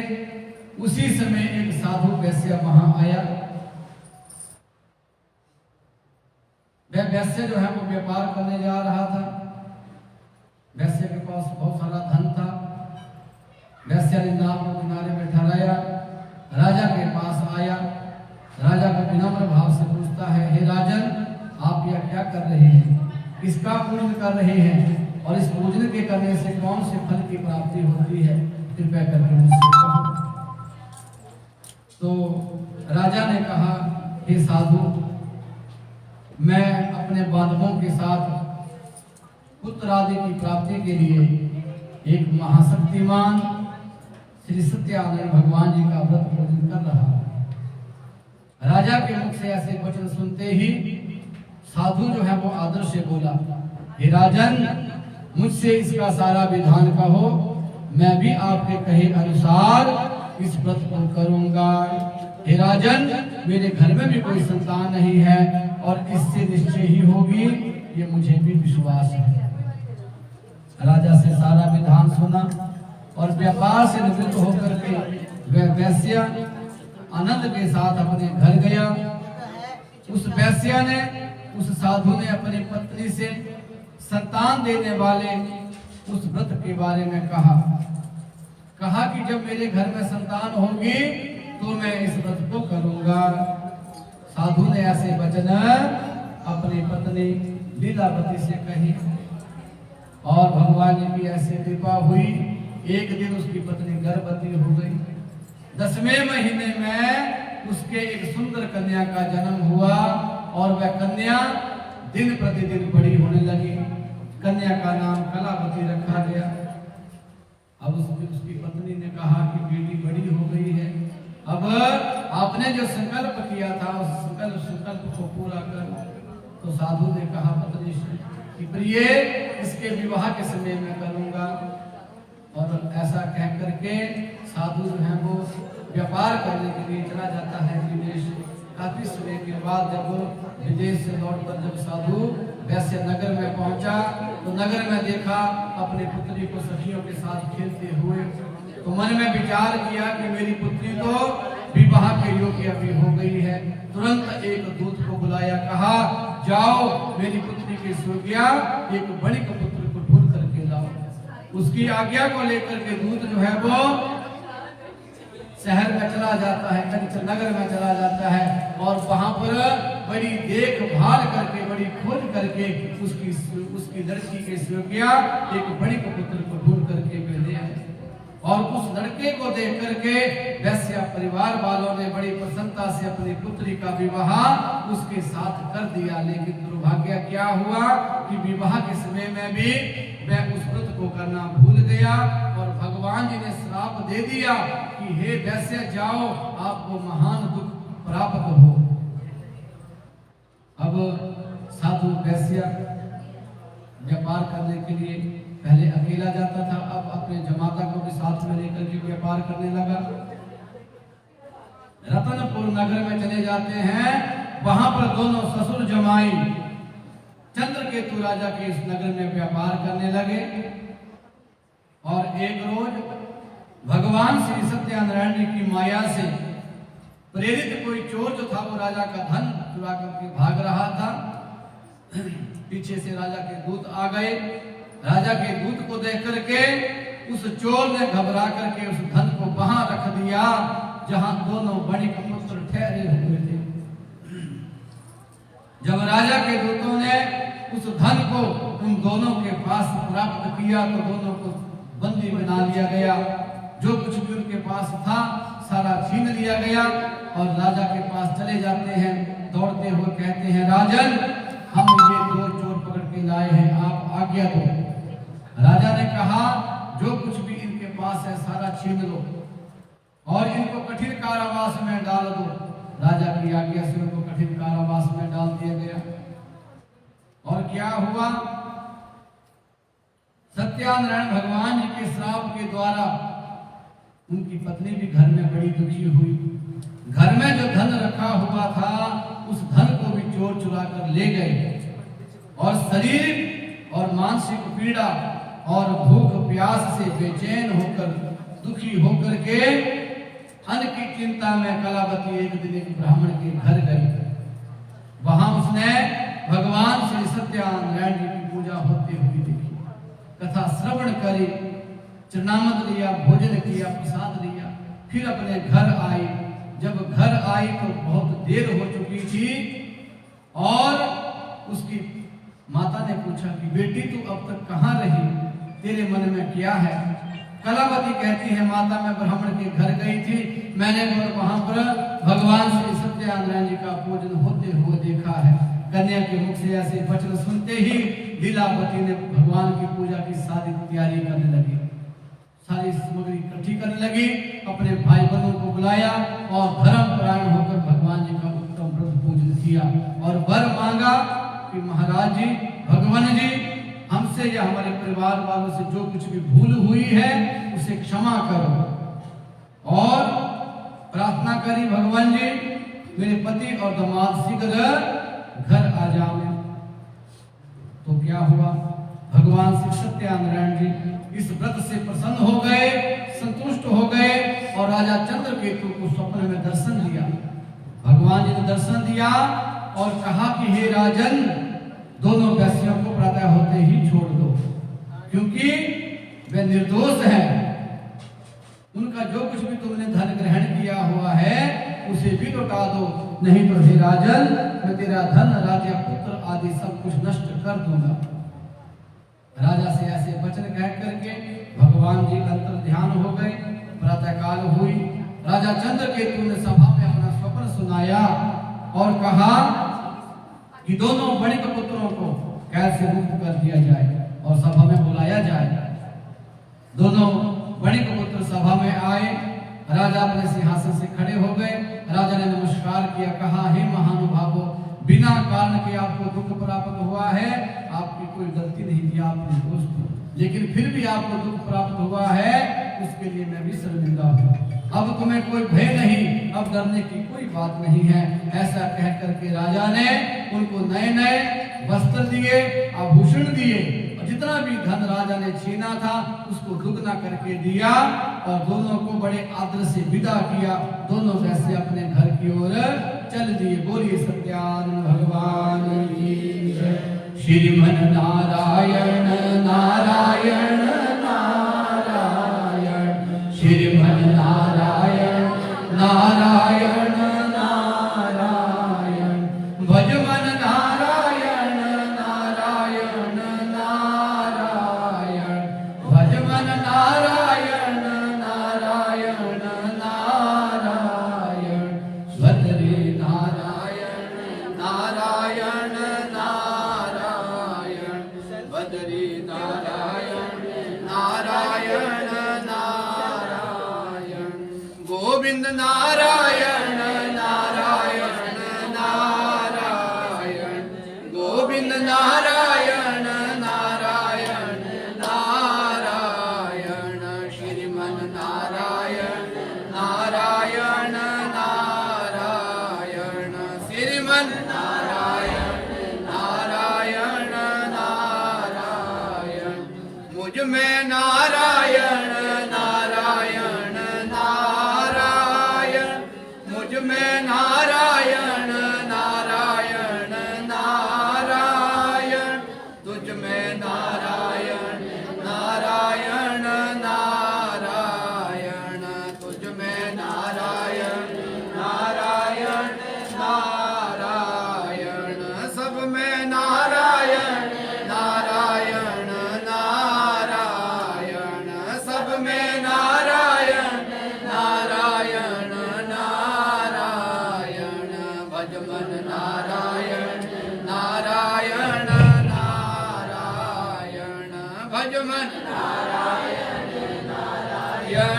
उसी समय एक साधु वैश्य वहां आया। वह वैश्य जो है वो व्यापार करने जा रहा था। वैश्य के पास बहुत सारा धन था। वैश्य ने नाव को किनारे में ठहराया, राजा के पास आया। राजा को विनम्र भाव से पूछता है, हे राजन, आप यह क्या कर रहे हैं? किसका पूजन कर रहे हैं? और इस पूजन के करने से कौन से फल की प्राप्ति होती है? कृपया करके मुझसे कहो। तो राजा ने कहा, हे साधु, मैं अपने बांधवों के साथ पुत्र आदि की प्राप्ति के लिए एक महाशक्तिमान श्री सत्यानारायण भगवान जी का व्रत पूजन कर रहा हूं। राजा के मुख से ऐसे वचन सुनते ही साधु जो है वो आदर से बोला, हे राजन, मुझसे इसका सारा विधान कहो, मैं भी आपके कहे अनुसार इस व्रत को करूंगा। हे राजन, मेरे घर में भी कोई संतान नहीं है और इससे निश्चय ही होगी, ये मुझे भी विश्वास है। राजा से सारा विधान सुना और व्यापार से निवृत्त होकर के वह वैश्य आनंद के साथ अपने घर गया। उस वैश्य ने, उस साधु ने अपनी पत्नी से संतान देने वाले उस व्रत के बारे में कहा कि जब मेरे घर में संतान होगी तो मैं इस व्रत को करूंगा। साधु ने ऐसे वचन अपनी पत्नी लीलावती से कही और भगवान जी की ऐसी कृपा हुई। एक दिन उसकी पत्नी गर्भवती हो गई। 10वें महीने में उसके एक सुंदर कन्या का जन्म हुआ और वह कन्या दिन प्रतिदिन बड़ी होने लगी। कन्या का नाम कलावती रखा गया। अब उसकी पत्नी ने कहा कि बेटी बड़ी हो गई है, अब आपने जो संकल्प किया था उस संकल्प को पूरा कर। तो साधु ने कहा पत्नी से कि प्रिय, इसके विवाह के समय में करूंगा। और ऐसा कह करके साधु जो है वो व्यापार करने के लिए चला जाता है विदेश। काफी समय के बाद जब विदेश से लौटकर जब साधु वैश्य नगर में पहुंचा तो नगर में देखा अपनी पुत्री को सखियों के साथ खेलते हुए। तो मन में विचार किया कि मेरी पुत्री तो विवाह के योग्य अभी हो गई है। तुरंत एक दूत को बुलाया, कहा जाओ मेरी पुत्री की सुर्गिया एक बड़ी पुत्र को ढूंढ करके लाओ। उसकी आज्ञा को लेकर के दूत जो है वो शहर में चला जाता है, कंचन नगर में चला जाता है और वहां पर बड़ी देखभाल करके, बड़ी खोज करके उसकी लड़की के सुर्गिया एक बड़ी पुत्र को ढूंढ करके ले आए। और उस लड़के को देख करके वैश्य परिवार वालों ने बड़ी प्रसन्नता से अपनी पुत्री का विवाह उसके साथ कर दिया। लेकिन दुर्भाग्य क्या हुआ कि विवाह के समय में भी मैं उस व्रत को करना भूल गया और भगवान जी ने श्राप दे दिया कि हे वैश्य, जाओ, आपको महान दुख प्राप्त हो। अब साधु वैश्य व्यापार करने के लिए पहले अकेला जाता था, अब अपने जमाता को भी साथ में लेकर के व्यापार करने लगा। रतनपुर नगर में चले जाते हैं, वहां पर दोनों ससुर जमाई चंद्रकेतु राजा के इस नगर में व्यापार करने लगे। और एक रोज भगवान श्री सत्यनारायण जी की माया से प्रेरित कोई चोर जो था, वो राजा का धन चुरा करके भाग रहा था। पीछे से राजा के दूत आ गए। राजा के दूत को देख करके उस चोर ने घबरा करके उस धन को वहां रख दिया जहां दोनों वणिक पुत्र ठहरे हुए थे। जब राजा के दूतों ने उस धन को उन दोनों के पास प्राप्त किया तो दोनों को बंदी बना लिया गया। जो कुछ भी उनके पास था सारा छीन लिया गया और राजा के पास चले जाते हैं। दौड़ते हुए कहते हैं, राजन, हम ये दो चोर पकड़ के लाए हैं, आप आज्ञा दो। राजा ने कहा, जो कुछ भी इनके पास है सारा छीन लो और इनको कठिन कारावास में डाल दो। राजा की आज्ञा से उनको कठिन कारावास में डाल दिया गया। और क्या हुआ, सत्यनारायण भगवान जी के श्राप के द्वारा उनकी पत्नी भी घर में बड़ी दुखी हुई। घर में जो धन रखा हुआ था उस धन को भी चोर चुरा कर ले गए और शरीर और मानसिक पीड़ा और भूख प्यास से बेचैन होकर दुखी होकर के अन्न की चिंता में कलावती एक दिन एक ब्राह्मण के घर गई। वहां उसने भगवान श्री सत्यनारायण जी की पूजा होते हुए देखी, कथा श्रवण करी, चरणामत लिया, भोजन किया, प्रसाद लिया, फिर अपने घर आई। जब घर आई तो बहुत देर हो चुकी थी और उसकी माता ने पूछा कि बेटी तू अब तक कहाँ रही, तेरे मन में क्या है? कलावती कहती है, माता मैं ब्राह्मण के घर गई थी, मैंने वहां पर भगवान श्री सत्यनारायण जी का पूजन होते हुए देखा है। कन्या के मुख से ऐसे वचन सुनते ही लीलावती ने भगवान की पूजा की सारी तैयारी करने लगी, सारी सामग्री इकट्ठी करने लगी, अपने भाई बहनों को बुलाया और धर्म परायण होकर भगवान जी का उत्तम व्रत पूजन किया और वर मांगा कि महाराज जी, भगवान जी, हमसे या हमारे परिवार वालों से जो कुछ भी भूल हुई है उसे क्षमा करो। और प्रार्थना करी, भगवान जी मेरे पति और दामाद शीघ्र घर आ जाए। तो क्या हुआ, भगवान श्री सत्यनारायण जी इस व्रत से प्रसन्न हो गए, संतुष्ट हो गए और राजा चंद्रकेतु को स्वप्न में दर्शन दिया। भगवान जी ने दर्शन दिया और कहा कि हे राजन, दोनों वैश्यों को प्रातः होते ही छोड़ दो, क्योंकि वे निर्दोष हैं। उनका जो कुछ भी तुमने धन ग्रहण किया हुआ है उसे भी लौटा दो, नहीं तो हे राजन, मैं तेरा धन, राज्य, पुत्र आदि सब कुछ नष्ट कर दूंगा। राजा से ऐसे वचन कह करके भगवान जी अंतर ध्यान हो गए। प्रातः काल हुई, राजा चंद्रकेतु ने सभा में अपना स्वप्न सुनाया और कहा कि दोनों वणिक पुत्रों को कैद से मुक्त कर दिया जाए और सभा में बुलाया जाए। दोनों वणिक पुत्र सभा में आए। राजा अपने सिंहासन से खड़े हो गए। राजा ने नमस्कार किया, कहा, हे महानुभावों, बिना कारण के आपको दुख प्राप्त हुआ है, आपकी कोई गलती नहीं थी, आप निर्दोष थे, लेकिन फिर भी आपको दुख प्राप्त हुआ है, उसके लिए मैं भी शर्मिंदा हूँ। अब तुम्हें कोई भय नहीं, अब डरने की कोई बात नहीं है। ऐसा कह करके राजा ने उनको नए नए वस्त्र दिए, आभूषण दिए और जितना भी धन राजा ने छीना था उसको दुगना करके दिया और दोनों को बड़े आदर से विदा किया। दोनों वैसे अपने घर की ओर चल दिए। बोलिए सत्यानंद भगवान की जय। श्रीमन नारायण नारायण नारायण, श्रीमन नारायण नारायण नारायण, भजमन नारायण नारायण नारायण, भजमन नारायण नारायण नारायण, भद्रे नारायण नारायण नारायण, भद्रे नारायण नारायण नारायण, गोविंद नारायण नारायण नारायण, गोविंद नारायण नारायण नारायण। नारायण नारायण, मुझ में नारायण नारायण नारायण, मुझ में नारायण नारायण नारायण, तुझ में नारायण नारायण नारायण, तुझ में नारायण नारायण नारायण, सब में नारायण नारायण नारायण, सब में नारायण नारायण नारायण, भज मन नारायण नारायण नारायण, भज मन नारायण नारायण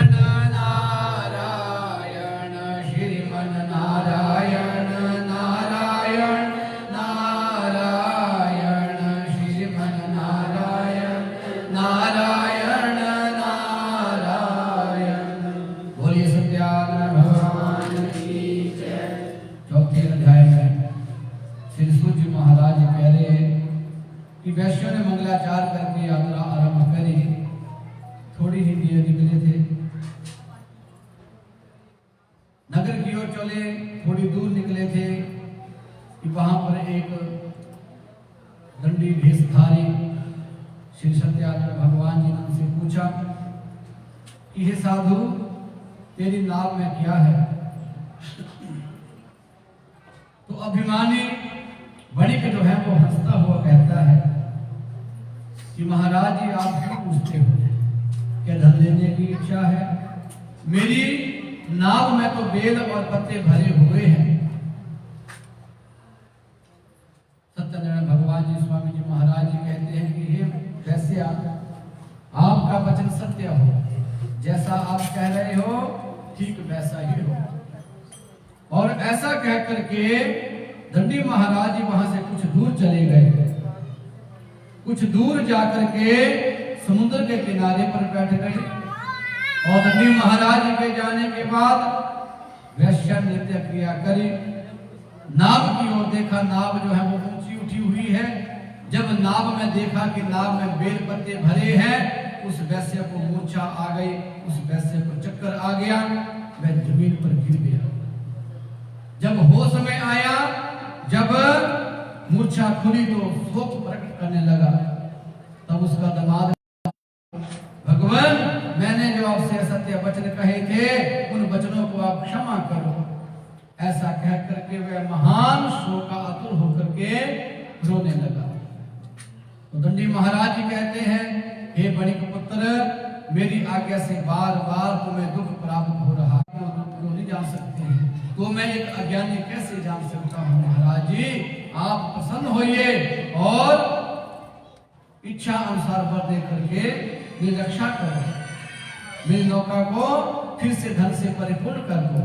नारायण, श्रीमन नारायण नारायण नारायण, श्रीमन नारायण नारायण नारायण। बोलिए सत्याग्रह भगवान की जय। चौथे अध्याय में श्री सूर्य महाराज कह रहे हैं कि वैश्यों ने मंगलाचार करके यात्रा आरंभ करी। थोड़ी ही देर निकले थे, नगर की ओर चले, थोड़ी दूर निकले थे कि वहां पर एक दंडी भेषधारी श्री सत्याग्रह भगवान जी ने उनसे पूछा कि हे साधु, तेरी नाव में क्या है? तो अभिमानी वणिक जो है वो हंसता हुआ कहता है कि महाराज जी, आप क्यों पूछते हो? क्या धन लेने की इच्छा है? मेरी नाव में तो बेल और पत्ते भरे हुए हैं। सत्यनारायण भगवान जी स्वामी जी महाराज जी कहते हैं कि हे वैसे आपका वचन सत्य हो, जैसा आप कह रहे हो ठीक वैसा ही हो। और ऐसा कह करके दंडी महाराज जी वहां से कुछ दूर चले गए। कुछ दूर जाकर के समुद्र के किनारे पर बैठ गए और दंडी महाराज जी के जाने के बाद वैश्य नृत्य क्रिया करी। नाव की ओर देखा, नाव जो है वो ऊंची उठी हुई है। जब नाव में देखा कि नाव में बेल पत्ते भरे हैं, उस वैश्य को मूर्छा आ गई, उस वैश्य को चक्कर आ गया, वह जमीन पर गिर गया। जब होश में आया, जब मूर्छा खुली तो शोक प्रकट करने लगा। तब उसका दामाद, भगवान, मैंने जो आपसे सत्य वचन कहे थे उन वचनों को आप क्षमा करो। ऐसा कह करके वह महान शोकातुर होकर के रोने लगा। तो दंडी महाराज जी कहते हैं, हे वणिक पुत्र, मेरी आज्ञा से बार बार तुम्हें दुख प्राप्त हो रहा है, तो नहीं जान सकते हैं। तो मैं एक अज्ञानी कैसे जान सकता हूँ? महाराज जी, आप प्रसन्न होइए और इच्छा अनुसार वर दे करके मेरी रक्षा करो, मेरी नौका को फिर से धन से परिपूर्ण कर दो।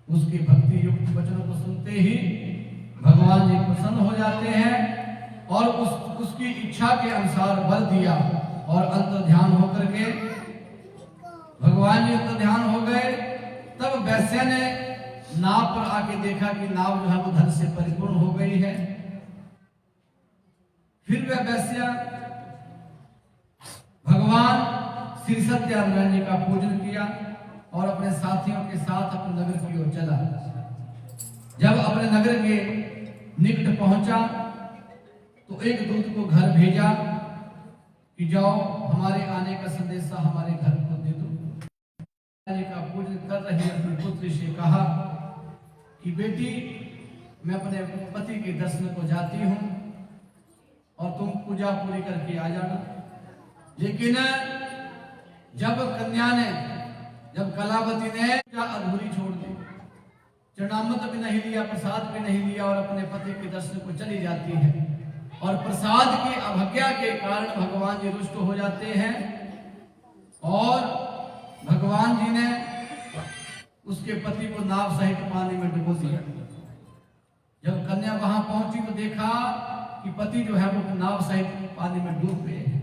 उसके भक्ति युक्त वचनों को सुनते ही भगवान जी प्रसन्न हो जाते हैं और उसकी इच्छा के अनुसार बल दिया और अंतर ध्यान होकर के भगवान जी अंतर ध्यान हो गए। तब वैश्य ने नाव पर आके देखा कि नाव जो है वो धन से परिपूर्ण हो गई है। फिर वह वैश्य भगवान श्री सत्यानारायण जी का पूजन किया और अपने साथियों के साथ अपने नगर की ओर चला। जब अपने नगर के निकट पहुंचा तो एक दूत को घर भेजा कि जाओ हमारे आने का संदेशा हमारे घर को दे दो। का पूजन कर रही अपनी पुत्री से कहा कि बेटी, मैं अपने पति के दर्शन को जाती हूँ और तुम पूजा पूरी करके आ जाना। लेकिन जब कलावती ने अधूरी छोड़ दी, चरणामृत भी नहीं लिया, प्रसाद भी नहीं लिया और अपने पति के दर्शन को चली जाती है और प्रसाद की अवज्ञा के कारण भगवान जी रुष्ट हो जाते हैं और भगवान जी ने उसके पति को नाव सहित पानी में डुबो दिया। जब कन्या वहां पहुंची तो देखा कि पति जो है वो नाव सहित पानी में डूब गए हैं।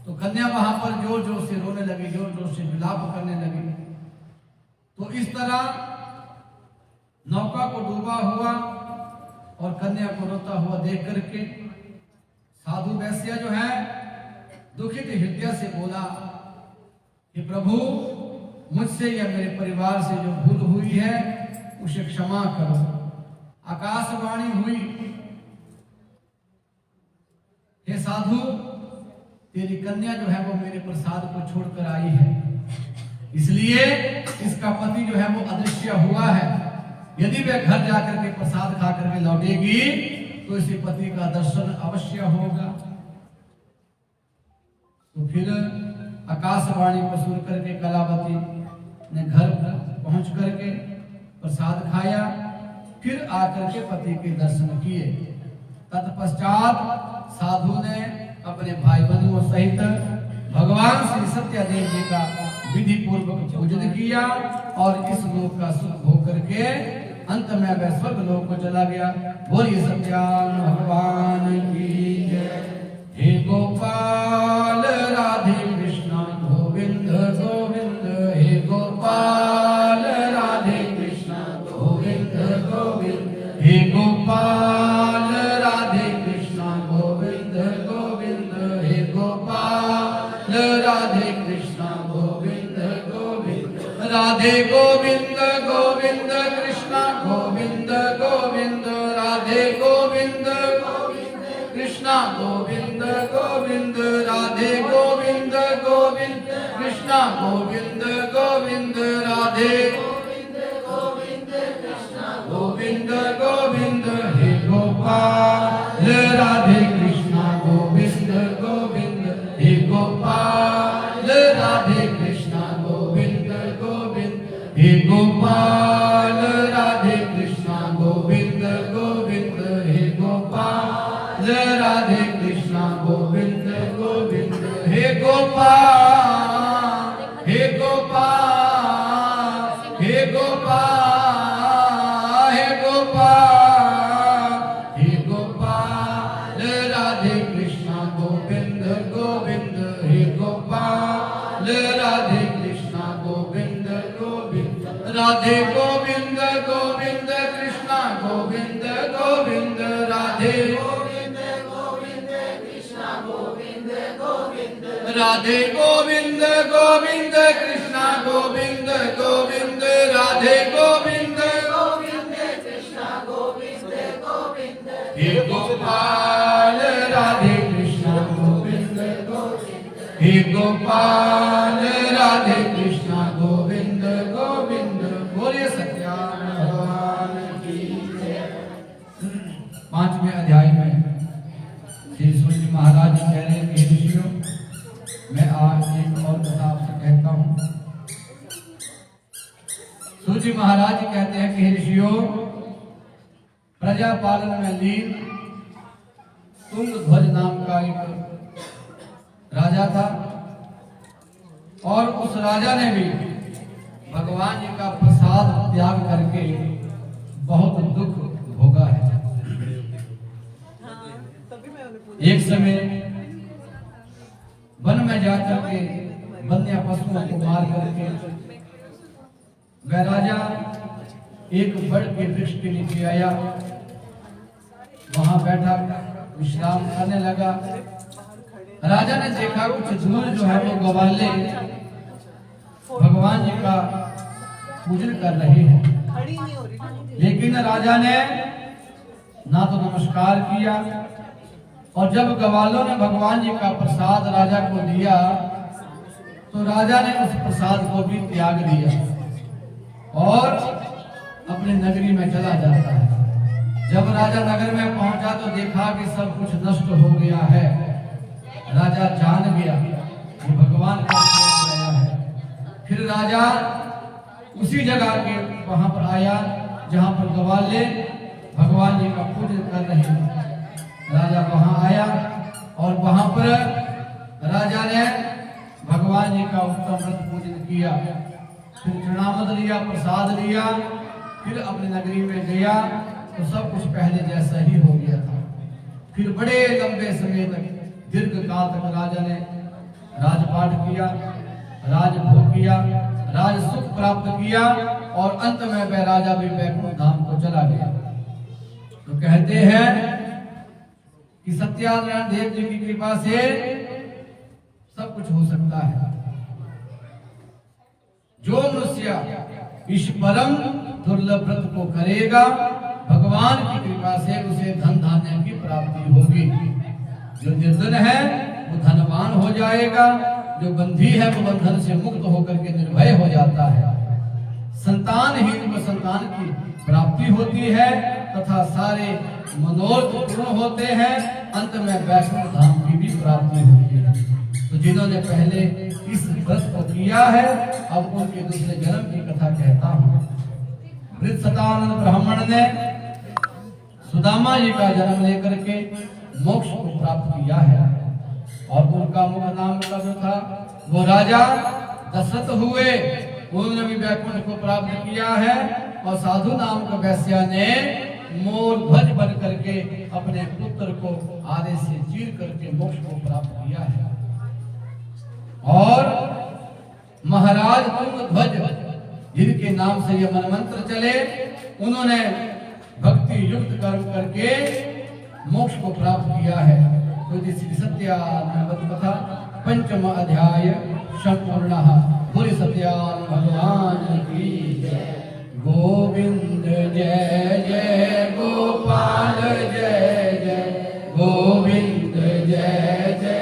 तो कन्या वहां पर जोर जोर से रोने लगी, जोर जोर से विलाप करने लगी। तो इस तरह नौका को डूबा हुआ और कन्या को रोता हुआ देख करके साधु वैश्य जो है दुखित हृदय से बोला कि प्रभु, मुझसे या मेरे परिवार से जो भूल हुई है उसे क्षमा करो। आकाशवाणी हुई, हे साधु, तेरी कन्या जो है वो मेरे प्रसाद को छोड़कर आई है, इसलिए इसका पति जो है वो अदृश्य हुआ है। यदि वह घर जाकर के प्रसाद खा करके लौटेगी तो इसे पति का दर्शन अवश्य होगा। तो फिर आकाशवाणी को सुन करके कलावती ने घर पहुंच करके प्रसाद खाया, फिर आकर के पति के दर्शन किए। तत्पश्चात साधु ने अपने भाई बंधुओं सहित भगवान श्री सत्यदेव जी का विधि पूर्वक पूजन किया और इस लोक का सुख भोग करके अंत में वह स्वर्ग लोक को चला गया। बोलिए सत्यान भगवान की जय। हे गोपाल राधे कृष्ण गोविंद गोविंद, हे गोपाल राधे कृष्ण गोविंद गोविंद, हे गोपाल राधे कृष्ण गोविंद गोविंद, हे गोपाल राधे कृष्ण गोविंद गोविंद, राधे गोविंद गोविंद कृष्ण गोविंद गोविंद, राधे गोविंद गोविंद कृष्ण गोविंद गोविंद, राधे गोविंद गोविंद कृष्ण गोविंद गोविंद, राधे गोविंद गोविंद कृष्ण गोविंद गोविंद, हे गोपाल राधे कृष्ण गोविंद गोविंद, हे गोपाल राधे कृष्ण गोविंद गोविंद, हे गोपाल राधे कृष्ण गोविंद गोविंद, हे गोपाल राधे कृष्ण गोविंद गोविंद, हे गोपाल, हे गोपाल, हे गोपाल, हे गोपाल, हे गोपाल राधे कृष्ण गोविंद गोविंद, हे गोपाल राधे कृष्ण गोविंद गोविंद, राधे गोविंद गोविंद कृष्ण गोविंद गोविंद, राधे गोविंद गोविंद कृष्ण गोविंद गोविंद, राधे गोविंद गोविंद कृष्ण गोविंद गोविंद, राधे गोविंद गोविंद कृष्ण गोविंद गोविंद, हे गोपाल राधे कृष्ण गोविंद गोविंद, हे गोपाल राधे कृष्ण गोविंद गोविंद। बोलिए सत्यान भगवान की जय। 5वें अध्याय में श्री सूर्य महाराज जी कह रहे हैं कि ऋषियों, मैं आज एक और कथा आपसे कहता हूँ। सूर्य महाराज जी कहते हैं कि ऋषियों, प्रजा पालन में लीन तुंग ध्वज नाम का एक राजा था और उस राजा ने भी भगवान जी का प्रसाद त्याग करके बहुत दुख भोगा है। एक समय वन में जाकर के वन्य पशुओं को मार करके वह राजा एक बड़ के वृक्ष के नीचे आया, वहां बैठा विश्राम करने लगा। राजा ने देखा कुछ दूर जो है वो ग्वाले भगवान जी का पूजन कर रहे हैं, लेकिन राजा ने ना तो नमस्कार किया और जब ग्वालों ने भगवान जी का प्रसाद राजा को दिया तो राजा ने उस प्रसाद को भी त्याग दिया और अपने नगरी में चला जाता है। जब राजा नगर में पहुंचा तो देखा कि सब कुछ नष्ट हो गया है। राजा जान गया कि भगवान का आया है। फिर राजा उसी जगह के वहां पर आया जहां पर ग्वाले भगवान जी का पूजन कर रहे हैं। राजा वहां आया और वहां पर राजा ने भगवान जी का उत्तम व्रत पूजन किया, फिर चरणामृत लिया, प्रसाद लिया, फिर अपनी नगरी में गया तो सब कुछ पहले जैसा ही हो गया था। फिर बड़े लंबे समय तक दीर्घ काल तक राजा ने राजपाट किया, राजभोग किया, राज सुख प्राप्त किया और अंत में वह राजा भी वैकुंठ धाम को चला गया। तो कहते हैं कि सत्यानारायण देव जी की कृपा से सब कुछ हो सकता है। जो मनुष्य इस परम दुर्लभ व्रत को करेगा, भगवान की कृपा से उसे धन धान्य की प्राप्ति होगी। जो निर्धन है वो धनवान हो जाएगा, जो बंधी है वो बंधन से मुक्त होकर के निर्भय हो जाता है। संतानहीन को संतान की प्राप्ति होती है तथा सारे मनोरथ पूर्ण होते हैं। अंत में वैकुंठ धाम की भी प्राप्ति होती है। तो जिन्होंने पहले इस व्रत को किया है, अब उनके दूसरे जन्म की कथा कहता हूँ। वृषतानंद ब्राह्मण ने सुदामा जी का जन्म लेकर के मोक्ष को प्राप्त किया है और उनका मुख्य नाम जो था वो राजा दशरथ हुए। उन्होंने भी वैकुंठ को प्राप्त किया है और साधु नाम का वैश्या ने मोर ध्वज बन करके अपने पुत्र को आरे से चीर करके मोक्ष को प्राप्त किया है। और महाराज तुंगध्वज जिनके नाम से यह मनमंत्र चले, उन्होंने भक्ति युक्त कर्म करके मोक्ष को प्राप्त किया है। तो श्री सत्यानंद कथा पंचम अध्याय संपूर्ण। बोले सत्यान भगवान की जय। गोविंद जय जय गोपाल जय जय गोविंद जय जय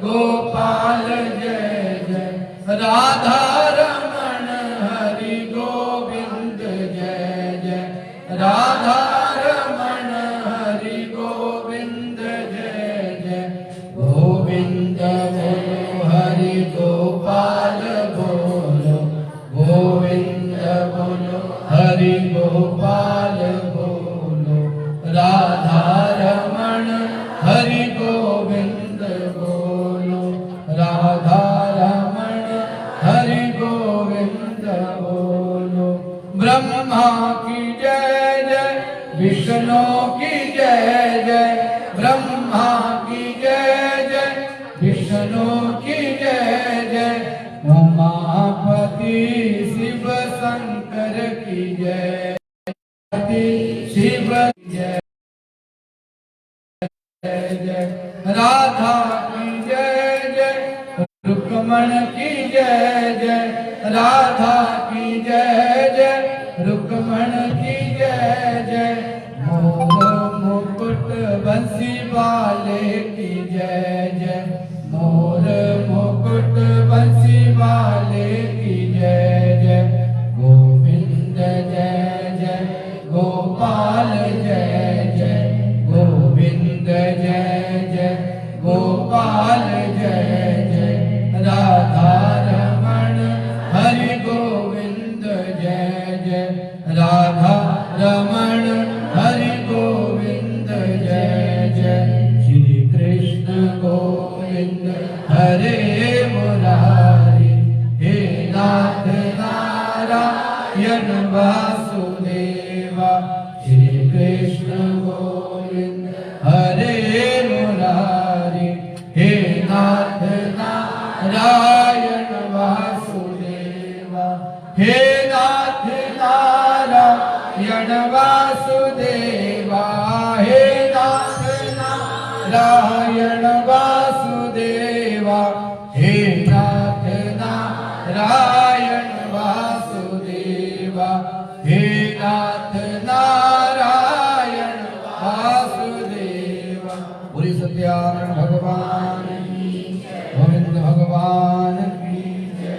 गोपाल जय जय राधा रमण हरि गोविंद जय जय राधा रमण हरि गोविंद जय जय गोविंद बोलो हरि गोपाल बोलो गोविंद बोलो हरि गोपाल बोलो राधा रमण हरि गोविंद बोलो राधा रमण हरि गोविंद बोलो। ब्रह्मा की जय जय विष्णु की जय जय ब्रह्मा की जय जय विष्णु की जय जय उमापति शिव शंकर की जय शिव जय जय राधा की जय जय रुक्मण की जय जय राधा की जय जय रुक्मण की जय जय मोर मुकुट बंसी वाले की जय जय मोर मुकुट बंसी वाले की जय जय गोविंद जय जय गोपाल जय जय गोविंद जय जय गोपाल जय जय राधा रमण हरि गोविंद जय जय राधा रमण हरि गोविंद जय जय श्री कृष्ण गोविंद हरे मुरारी हे नाथ नारायण वासुदेवा श्री कृष्ण गोविंद हरे मुरारी हे नाथ नारायण वासुदेवा हे नाथ नारायण वासुदेवा हे नाथ नारायण वासुदेवा हे नाथ नारायण वासुदेवा हे नाथ नारायण वासुदेवा। बोली सत्यानंद भगवान की गोविंद भगवान की जय।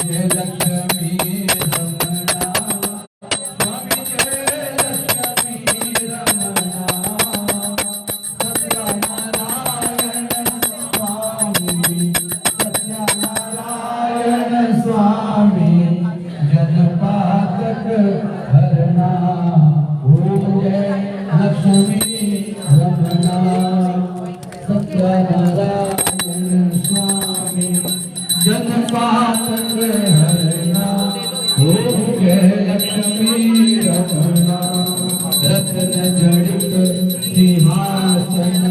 जय लक्ष्मी रमणा स्वामी जय लक्ष्मी रमणा सत्यनारायण स्वामी सत्यनारायण स्वामी जनपातक हरणा ओम जय लक्ष्मी रमणा सत्यनारायण स्वामी जनपातक हरणा ओम जय लक्ष्मी रमणा रत्न जड़ित सिंहासन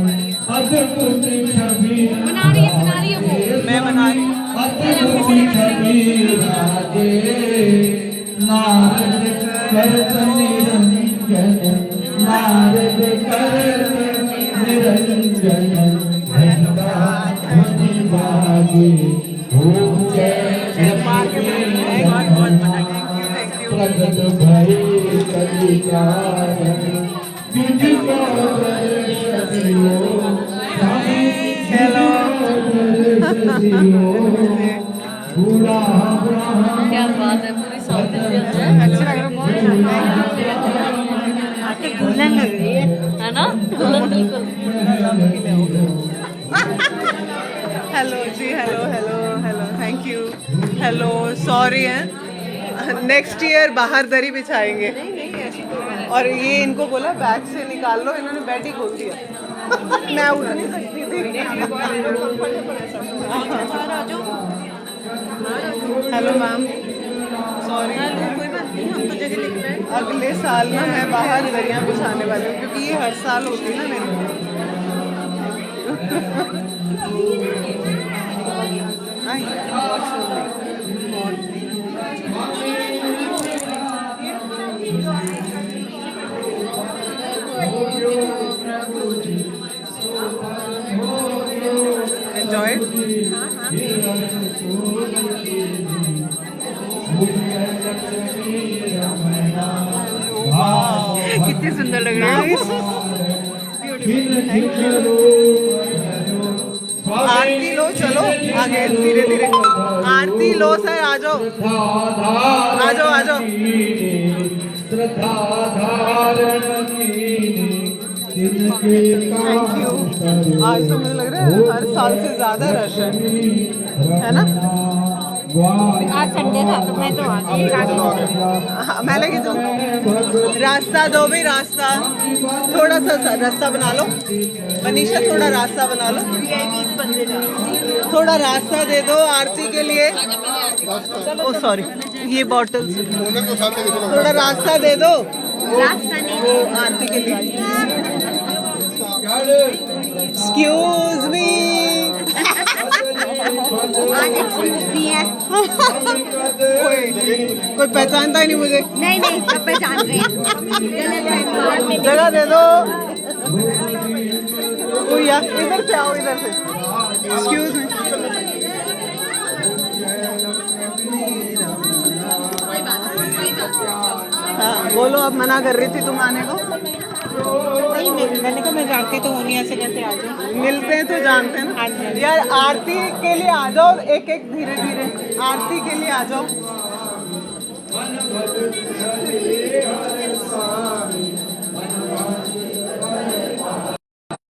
अद्भुत छवि बना रही है वो। मैं बना रही हूँ। अद्भुत छवि राजे नारद करत निरंजन नारद करत निरंजन घंटा ध्वनि बाजे ओम जय लक्ष्मी रमणा प्रगट भई कलिकारण तुझको दर्शनियो स्वामी हेलो। पूरा क्या बात है, पूरी साउथ इंडियन है। अच्छा लग रहा आके दुल्हन लग रही है ना? दुल्हन बिल्कुल। हेलो जी, hello hello hello, thank you, hello, sorry है। नेक्स्ट ईयर बाहर दरी बिछाएंगे। और ये इनको बोला बैग से निकाल लो, इन्होंने बेड ही खोल दिया। मैं उठ नहीं सकती थी। हेलो मैम, सॉरी, कोई बात नहीं, हम तो जगह लिख रहे हैं। अगले साल ना मैं बाहर दरियाँ बिछाने वाली हूँ, क्योंकि ये हर साल होती है ना मेरे। Enjoy it. कितनी सुंदर लग रही है। आरती लो, चलो आगे धीरे धीरे। आरती लो सर, आ जाओ आ जाओ आ जाओ। Thank you. आज तो मुझे लग रहा है हर साल से ज्यादा रश है ना? आज संडे था तो मैं तो आ गई। हाँ, मैं लगी तो रास्ता दो भी, रास्ता थोड़ा सा रास्ता बना लो। मनीषा थोड़ा रास्ता बना लो, थोड़ा रास्ता दे दो आरती के लिए। ओ सॉरी, ये बॉटल्स थोड़ा रास्ता दे दो वो आरती के लिए। Excuse me. कोई पहचानता ही नहीं मुझे। नहीं नहीं, सब पहचान रहे हैं। जगह दे दो। कोई यार इधर से आओ, इधर से। Excuse me. हाँ बोलो, अब मना कर रही थी तुम आने को। नहीं, मैंने कहा मैं जानती तो हूँ, ऐसे कैसे आ जाऊँ। मिलते हैं तो जानते हैं ना यार। आरती के लिए आ जाओ, एक एक धीरे धीरे। आरती के लिए आ जाओ।